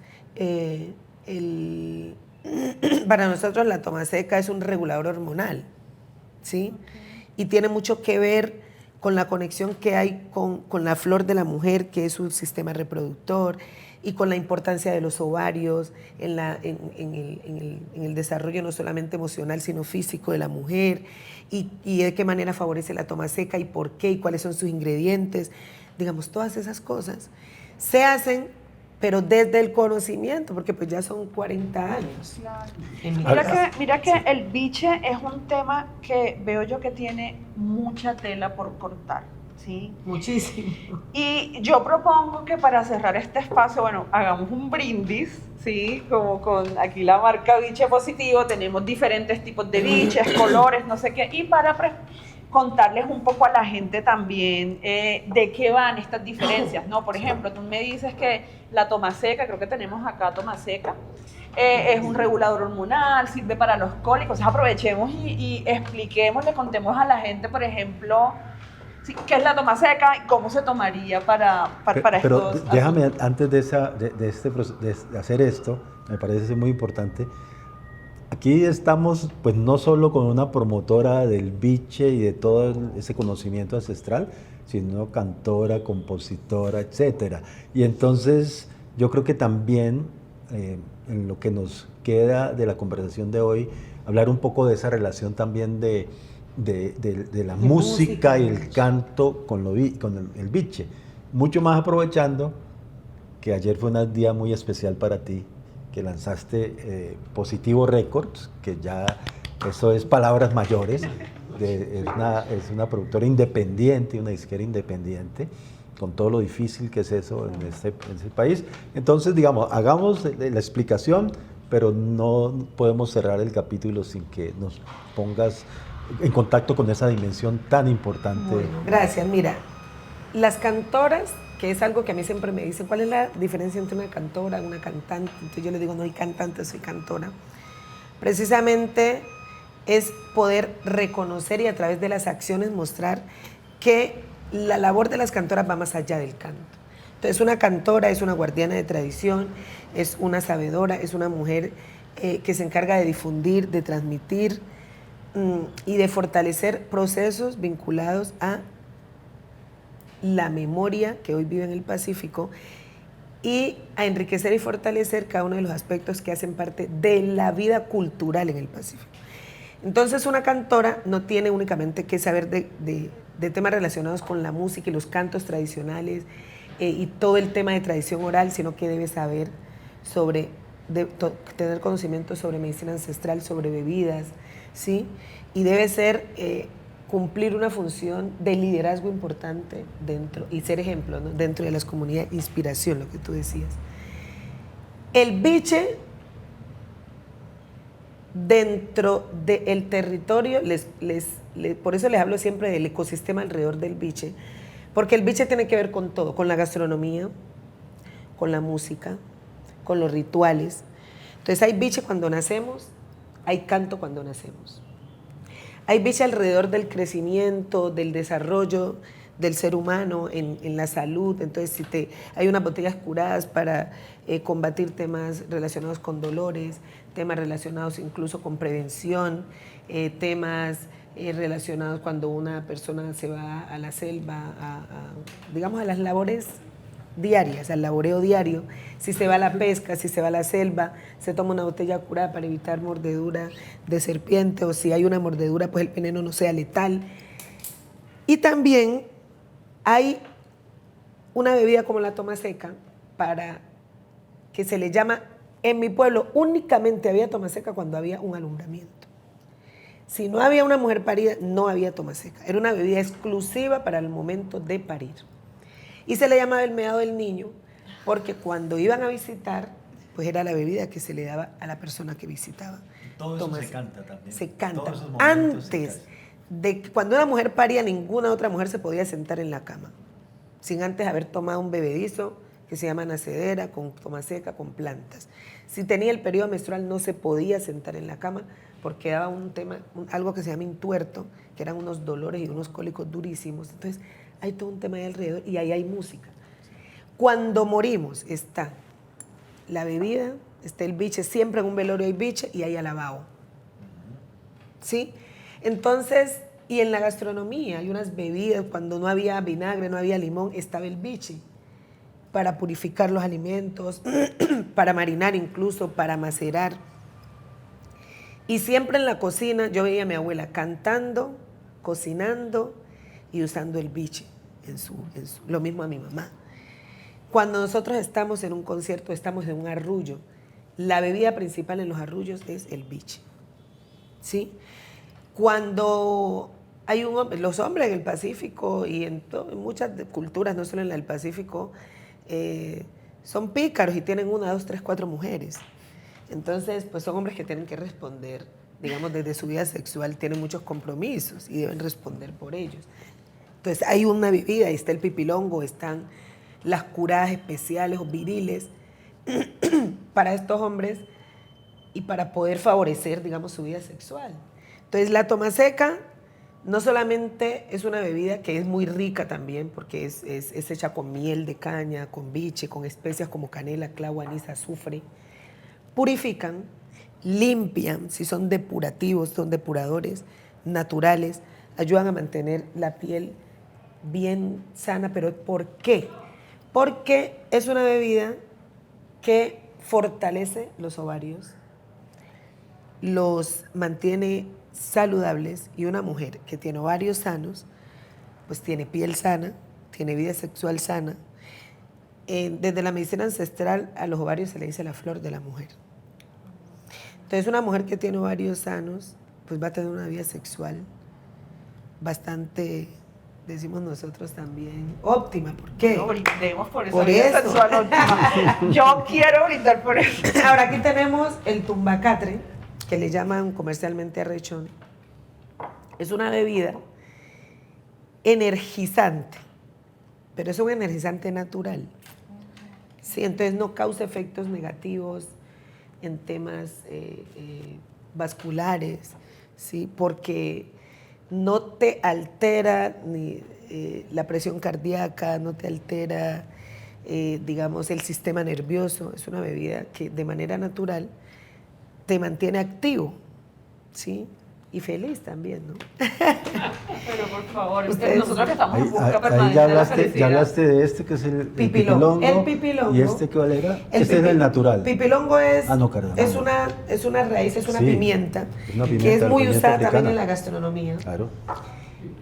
para nosotros la toma seca es un regulador hormonal, ¿sí? Y tiene mucho que ver con la conexión que hay con la flor de la mujer, que es su sistema reproductor, y con la importancia de los ovarios en el desarrollo no solamente emocional, sino físico de la mujer, y de qué manera favorece la toma seca, y por qué, y cuáles son sus ingredientes. Digamos, todas esas cosas se hacen, pero desde el conocimiento, porque pues ya son 40 años. Claro. Mira que el biche es un tema que veo yo que tiene mucha tela por cortar, ¿sí? Muchísimo. Y yo propongo que para cerrar este espacio, bueno, hagamos un brindis, ¿sí? Como con aquí la marca Biche Positivo, tenemos diferentes tipos de biches, colores, no sé qué, y para contarles un poco a la gente también de qué van estas diferencias, ¿no? Por ejemplo, tú me dices que la toma seca, creo que tenemos acá toma seca, es un regulador hormonal, sirve para los cólicos. Aprovechemos y expliquemos, le contemos a la gente, por ejemplo, sí, qué es la toma seca y cómo se tomaría para pero estos déjame, asuntos. antes de hacer esto, me parece muy importante. Aquí estamos, pues no solo con una promotora del biche y de todo ese conocimiento ancestral, sino cantora, compositora, etcétera. Y entonces yo creo que también en lo que nos queda de la conversación de hoy, hablar un poco de esa relación también de la música y el canto con el biche. Mucho más aprovechando que ayer fue un día muy especial para ti, que lanzaste Positivo Records, que ya eso es palabras mayores, es una productora independiente, una disquera independiente, con todo lo difícil que es eso en ese país. Entonces, digamos, hagamos la explicación, pero no podemos cerrar el capítulo sin que nos pongas en contacto con esa dimensión tan importante. Bueno, gracias. Mira, las cantoras, que es algo que a mí siempre me dicen, ¿cuál es la diferencia entre una cantora y una cantante? Entonces yo le digo, no soy cantante, soy cantora. Precisamente es poder reconocer y a través de las acciones mostrar que la labor de las cantoras va más allá del canto. Entonces una cantora es una guardiana de tradición, es una sabedora, es una mujer que se encarga de difundir, de transmitir y de fortalecer procesos vinculados a la memoria que hoy vive en el Pacífico y a enriquecer y fortalecer cada uno de los aspectos que hacen parte de la vida cultural en el Pacífico. Entonces una cantora no tiene únicamente que saber de temas relacionados con la música y los cantos tradicionales y todo el tema de tradición oral, sino que debe saber tener conocimiento sobre medicina ancestral, sobre bebidas, ¿sí? Y debe ser cumplir una función de liderazgo importante dentro y ser ejemplo, ¿no? Dentro de las comunidades, inspiración, lo que tú decías. El biche dentro del territorio, por eso les hablo siempre del ecosistema alrededor del biche, porque el biche tiene que ver con todo, con la gastronomía, con la música, con los rituales. Entonces hay biche cuando nacemos, hay canto cuando nacemos. Hay biche alrededor del crecimiento, del desarrollo del ser humano en la salud. Entonces, hay unas botellas curadas para combatir temas relacionados con dolores, temas relacionados incluso con prevención, temas relacionados cuando una persona se va a la selva, digamos, a las labores diarias, al laboreo diario. Si se va a la pesca, si se va a la selva, se toma una botella curada para evitar mordedura de serpiente, o si hay una mordedura, pues el veneno no sea letal. Y también hay una bebida como la toma seca, que se le llama, en mi pueblo únicamente había toma seca cuando había un alumbramiento. Si no había una mujer parida, no había tomaseca. Era una bebida exclusiva para el momento de parir. Y se le llamaba el meado del niño porque cuando iban a visitar, pues era la bebida que se le daba a la persona que visitaba. Todo eso se canta también. Se canta. Todos esos momentos Antes de que cuando una mujer paría, ninguna otra mujer se podía sentar en la cama, sin antes haber tomado un bebedizo que se llama nacedera, con tomaseca, con plantas. Si tenía el periodo menstrual, no se podía sentar en la cama porque daba algo que se llama intuerto, que eran unos dolores y unos cólicos durísimos. Entonces, hay todo un tema ahí alrededor y ahí hay música. Cuando morimos está la bebida, está el biche, siempre en un velorio hay biche y hay alabao. ¿Sí? Entonces, y en la gastronomía hay unas bebidas, cuando no había vinagre, no había limón, estaba el biche para purificar los alimentos, para marinar incluso, para macerar. Y siempre en la cocina yo veía a mi abuela cantando, cocinando y usando el biche lo mismo a mi mamá. Cuando nosotros estamos en un concierto, estamos en un arrullo, la bebida principal en los arrullos es el biche. ¿Sí? Cuando hay los hombres en el Pacífico y en muchas culturas, no solo en el Pacífico, son pícaros y tienen 1, 2, 3, 4 mujeres. Entonces, pues son hombres que tienen que responder, digamos, desde su vida sexual, tienen muchos compromisos y deben responder por ellos. Entonces, hay una bebida, ahí está el pipilongo, están las curadas especiales o viriles para estos hombres y para poder favorecer, digamos, su vida sexual. Entonces, la tomaseca no solamente es una bebida que es muy rica también, porque es hecha con miel de caña, con biche, con especias como canela, clavo, anís, azufre. Purifican, limpian, si son depurativos, son depuradores naturales, ayudan a mantener la piel bien sana. ¿Pero por qué? Porque es una bebida que fortalece los ovarios, los mantiene saludables, y una mujer que tiene ovarios sanos, pues tiene piel sana, tiene vida sexual sana. Desde la medicina ancestral a los ovarios se le dice la flor de la mujer. Entonces una mujer que tiene ovarios sanos, pues va a tener una vida sexual bastante, decimos nosotros también, óptima. ¿Por qué? No, brindemos por eso. Por eso. Sexual óptima. Yo quiero brindar por eso. Ahora aquí tenemos el tumbacatre, que le llaman comercialmente arrechón. Es una bebida energizante, pero es un energizante natural. Sí, entonces no causa efectos negativos en temas vasculares, ¿sí? Porque no te altera ni la presión cardíaca, no te altera, digamos, el sistema nervioso. Es una bebida que de manera natural te mantiene activo, ¿sí? Y feliz también, ¿no? Pero por favor, Ustedes, nosotros que estamos en busca Ahí permanente ya de la hablaste, felicidad. de este que es el Pipilongo. pipilongo. El pipilongo. ¿Y este cuál era? Este era el natural. Pipilongo es, Ah, no, cardamomo. es una raíz, es una Sí, pimienta, es una pimienta, que es la muy pimienta usada también africana. en la gastronomía. Claro.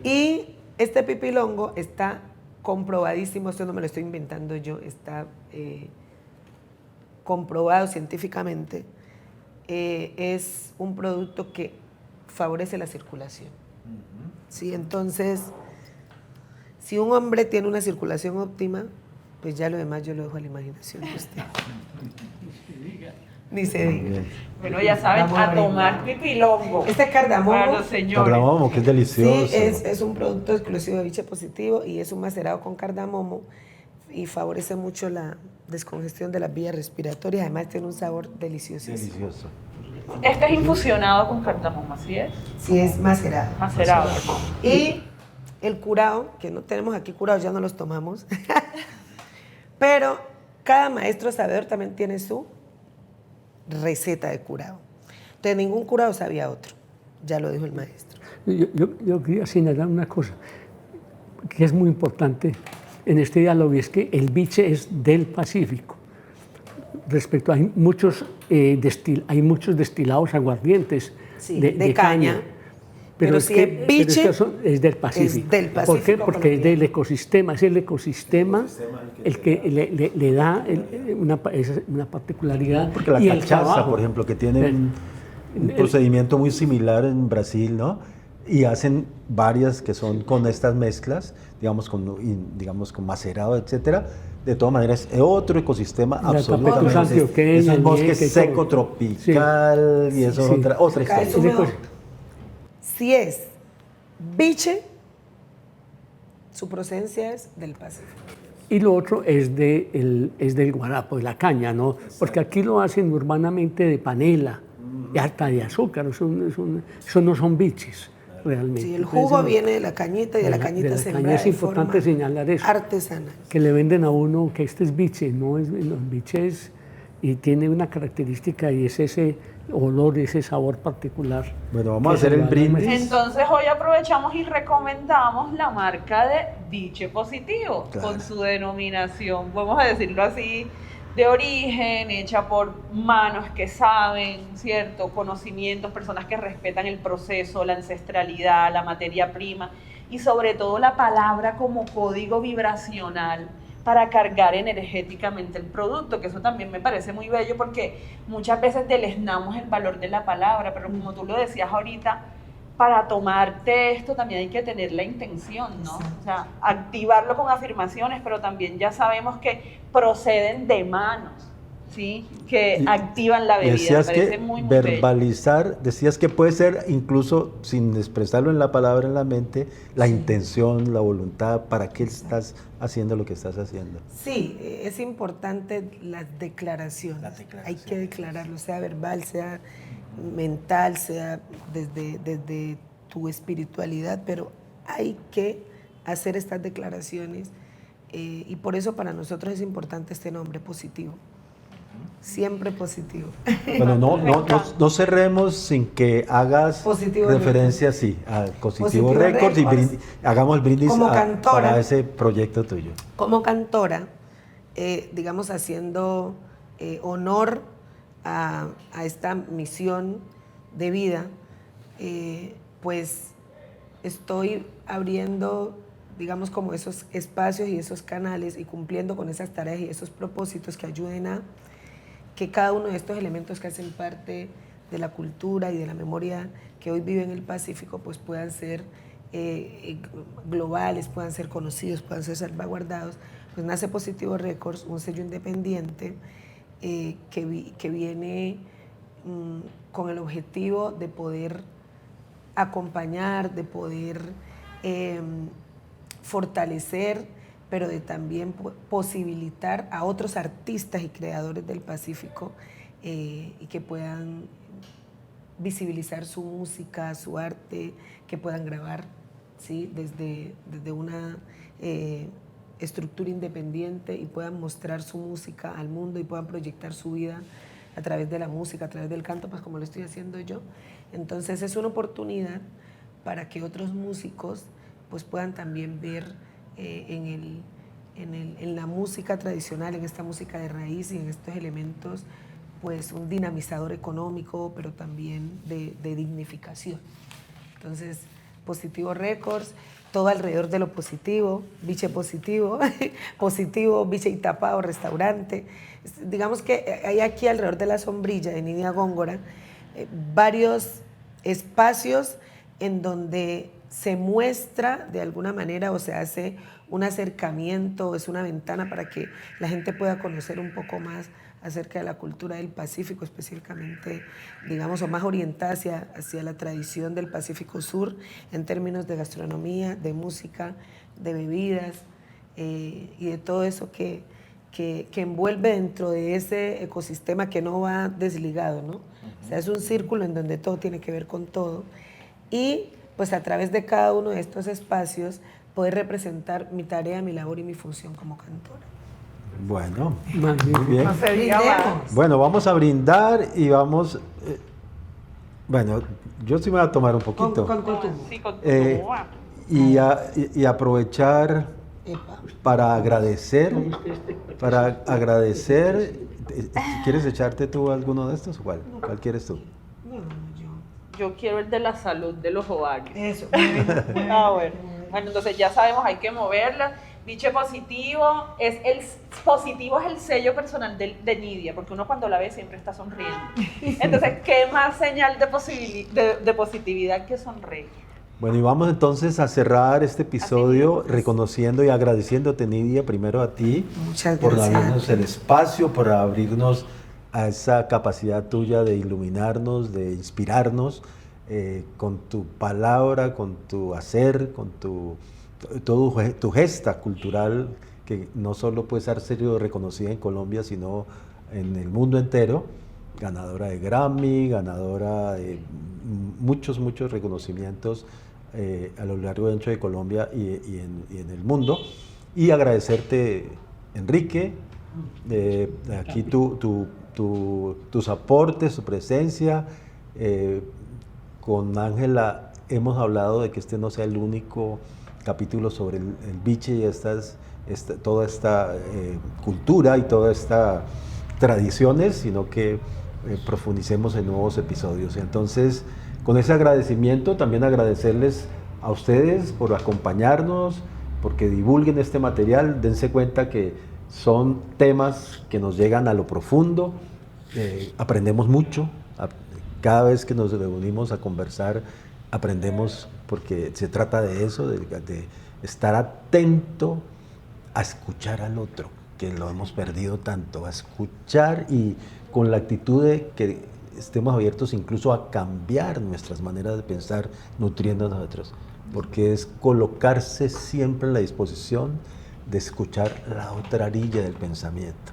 Y este pipilongo está comprobadísimo, esto no me lo estoy inventando yo, está comprobado científicamente. Es un producto que favorece la circulación. ¿Sí? Entonces, si un hombre tiene una circulación óptima, pues ya lo demás yo lo dejo a la imaginación de usted. Ni se diga. Bien. Bueno, ya saben, Vamos a a tomar pipilongo. Este es cardamomo. Para los señores. Cardamomo, que es delicioso. Sí, es un producto exclusivo de biche positivo y es un macerado con cardamomo y favorece mucho la descongestión de las vías respiratorias. Además tiene un sabor deliciosísimo. Delicioso. Este es infusionado con cardamomo, ¿así es? Sí, es macerado. Macerado. Y el curado, que no tenemos aquí curados, ya no los tomamos. Pero cada maestro sabedor también tiene su receta de curado. Entonces ningún curado sabía otro, ya lo dijo el maestro. Yo quería señalar una cosa que es muy importante en este diálogo, y es que el biche es del Pacífico. Respecto, hay muchos destilados aguardientes Sí, de caña. Pero es si que el biche es del Pacífico. es del ¿Por qué? Pacífico Porque es colombiano. del ecosistema, es el ecosistema el que le da una particularidad. Porque la y el cachaza, trabajo. por ejemplo, que tiene un procedimiento muy similar en Brasil, ¿no? Y hacen varias que son con estas mezclas, digamos con macerado, etcétera. De todas maneras, es otro ecosistema absolutamente. Es un bosque seco, tropical, sí. Y eso es otra historia. Si es biche, su procedencia es del Pacífico. Y lo otro es del guarapo, de la caña, ¿no? Porque aquí lo hacen urbanamente de panela y hasta de azúcar. Eso no son biches, realmente. Sí, el jugo viene de la cañita y de la cañita sembrada. Es importante señalar eso. Artesanal. Que le venden a uno que este es biche, no es biche y tiene una característica y es ese olor, ese sabor particular. Bueno, vamos a hacer el brindis. Entonces hoy aprovechamos y recomendamos la marca de Biche Positivo, claro, con su denominación, vamos a decirlo así, de origen, hecha por manos que saben, ¿cierto? Conocimientos, personas que respetan el proceso, la ancestralidad, la materia prima y sobre todo la palabra como código vibracional para cargar energéticamente el producto, que eso también me parece muy bello porque muchas veces deleznamos el valor de la palabra, pero como tú lo decías ahorita, para tomarte esto también hay que tener la intención, ¿no? O sea, activarlo con afirmaciones, pero también ya sabemos que proceden de manos, ¿sí? Que activan la bebida. Decías me parece que muy verbalizar, bello. decías que puede ser incluso sin expresarlo en la palabra, en la mente, la intención, la voluntad, para qué estás haciendo lo que estás haciendo. Sí, es importante las declaraciones. Hay que declararlo, sea verbal, sea mental, sea desde tu espiritualidad, pero hay que hacer estas declaraciones y por eso para nosotros es importante este nombre, Positivo. Siempre positivo. Bueno, no cerremos sin que hagas Positivo referencia sí, a Positivo Records y hagamos el brindis para ese proyecto tuyo. Como cantora, digamos haciendo honor a esta misión de vida, pues estoy abriendo, digamos, como esos espacios y esos canales y cumpliendo con esas tareas y esos propósitos que ayuden a que cada uno de estos elementos que hacen parte de la cultura y de la memoria que hoy vive en el Pacífico, pues puedan ser globales, puedan ser conocidos, puedan ser salvaguardados. Pues nace Positivo Records, un sello independiente que viene con el objetivo de poder acompañar, de poder fortalecer, pero de también posibilitar a otros artistas y creadores del Pacífico y que puedan visibilizar su música, su arte, que puedan grabar, ¿sí? desde una estructura independiente y puedan mostrar su música al mundo y puedan proyectar su vida a través de la música, a través del canto, pues como lo estoy haciendo yo. Entonces es una oportunidad para que otros músicos pues puedan también ver en la música tradicional, en esta música de raíz y en estos elementos, pues un dinamizador económico, pero también de dignificación. Entonces, Positivo Records, todo alrededor de lo positivo, Biche Positivo, Positivo, Biche y Tapado, restaurante. Digamos que hay aquí alrededor de la sombrilla de Nidia Góngora varios espacios en donde se muestra de alguna manera o se hace un acercamiento, es una ventana para que la gente pueda conocer un poco más acerca de la cultura del Pacífico, específicamente, digamos, o más orientada hacia la tradición del Pacífico Sur en términos de gastronomía, de música, de bebidas y de todo eso que envuelve dentro de ese ecosistema que no va desligado, ¿no? O sea, es un círculo en donde todo tiene que ver con todo y pues a través de cada uno de estos espacios poder representar mi tarea, mi labor y mi función como cantora. Bueno, muy bien. No bueno, vamos a brindar y vamos... bueno, yo sí me voy a tomar un poquito. Y aprovechar para agradecer. ¿Quieres echarte tú alguno de estos? ¿Cuál quieres tú? Yo quiero el de la salud de los ovarios. Eso. Bueno, entonces ya sabemos, hay que moverla. Biche positivo positivo es el sello personal de Nidia, porque uno cuando la ve siempre está sonriendo. Entonces, ¿qué más señal de positividad que sonreír? Bueno, y vamos entonces a cerrar este episodio Así es. reconociendo y agradeciéndote, Nidia, primero a ti Muchas por gracias. abrirnos el espacio, por abrirnos a esa capacidad tuya de iluminarnos, de inspirarnos con tu palabra, con tu hacer, con tu gesta cultural, que no solo puede ser reconocida en Colombia, sino en el mundo entero, ganadora de Grammy, ganadora de muchos reconocimientos a lo largo y ancho de Colombia y en el mundo. Y agradecerte, Enrique, aquí tus aportes, tu presencia. Con Ángela hemos hablado de que este no sea el único capítulo sobre el biche y toda esta cultura y todas estas tradiciones, sino que profundicemos en nuevos episodios. Entonces, con ese agradecimiento, también agradecerles a ustedes por acompañarnos, porque divulguen este material, dense cuenta que son temas que nos llegan a lo profundo, aprendemos mucho, cada vez que nos reunimos a conversar aprendemos, porque se trata de eso, de estar atento a escuchar al otro, que lo hemos perdido tanto, a escuchar y con la actitud de que estemos abiertos incluso a cambiar nuestras maneras de pensar, nutriendo a nosotros, porque es colocarse siempre en la disposición de escuchar la otra orilla del pensamiento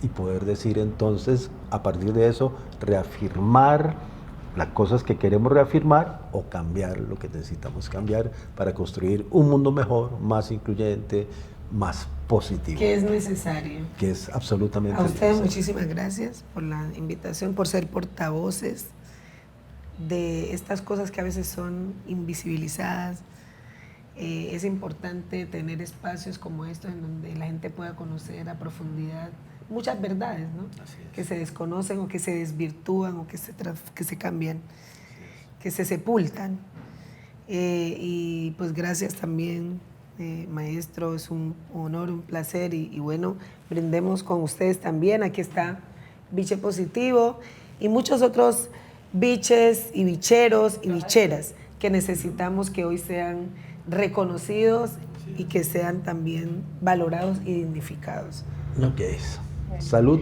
y poder decir entonces, a partir de eso, reafirmar las cosas que queremos reafirmar o cambiar lo que necesitamos cambiar para construir un mundo mejor, más incluyente, más positivo. Que es necesario. Que es absolutamente A ustedes necesario. muchísimas gracias por la invitación, por ser portavoces de estas cosas que a veces son invisibilizadas. Es importante tener espacios como estos en donde la gente pueda conocer a profundidad muchas verdades, ¿no? Que se desconocen o que se desvirtúan o que se cambian, que se sepultan. Y pues gracias también, maestro, es un honor, un placer y bueno, brindemos con ustedes también. Aquí está Biche Positivo y muchos otros biches y bicheros y bicheras que necesitamos que hoy sean reconocidos y que sean también valorados y dignificados. Lo que es. Salud.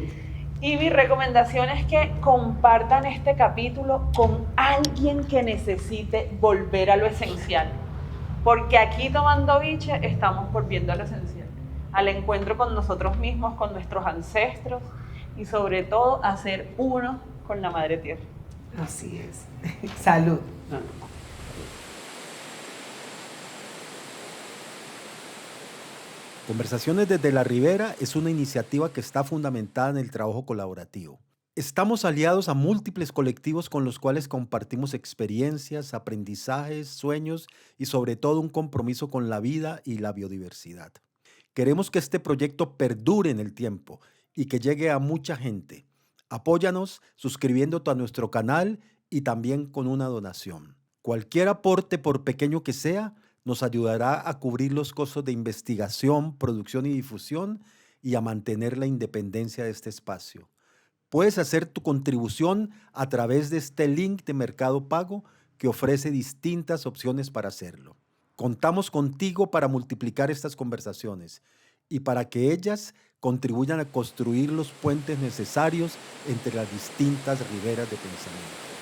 Y mi recomendación es que compartan este capítulo con alguien que necesite volver a lo esencial. Porque aquí tomando biche estamos volviendo a lo esencial. Al encuentro con nosotros mismos, con nuestros ancestros y sobre todo a ser uno con la Madre Tierra. Así es. Salud. Conversaciones desde la Ribera es una iniciativa que está fundamentada en el trabajo colaborativo. Estamos aliados a múltiples colectivos con los cuales compartimos experiencias, aprendizajes, sueños y sobre todo un compromiso con la vida y la biodiversidad. Queremos que este proyecto perdure en el tiempo y que llegue a mucha gente. Apóyanos suscribiéndote a nuestro canal y también con una donación. Cualquier aporte, por pequeño que sea, nos ayudará a cubrir los costos de investigación, producción y difusión y a mantener la independencia de este espacio. Puedes hacer tu contribución a través de este link de Mercado Pago que ofrece distintas opciones para hacerlo. Contamos contigo para multiplicar estas conversaciones y para que ellas contribuyan a construir los puentes necesarios entre las distintas riberas de pensamiento.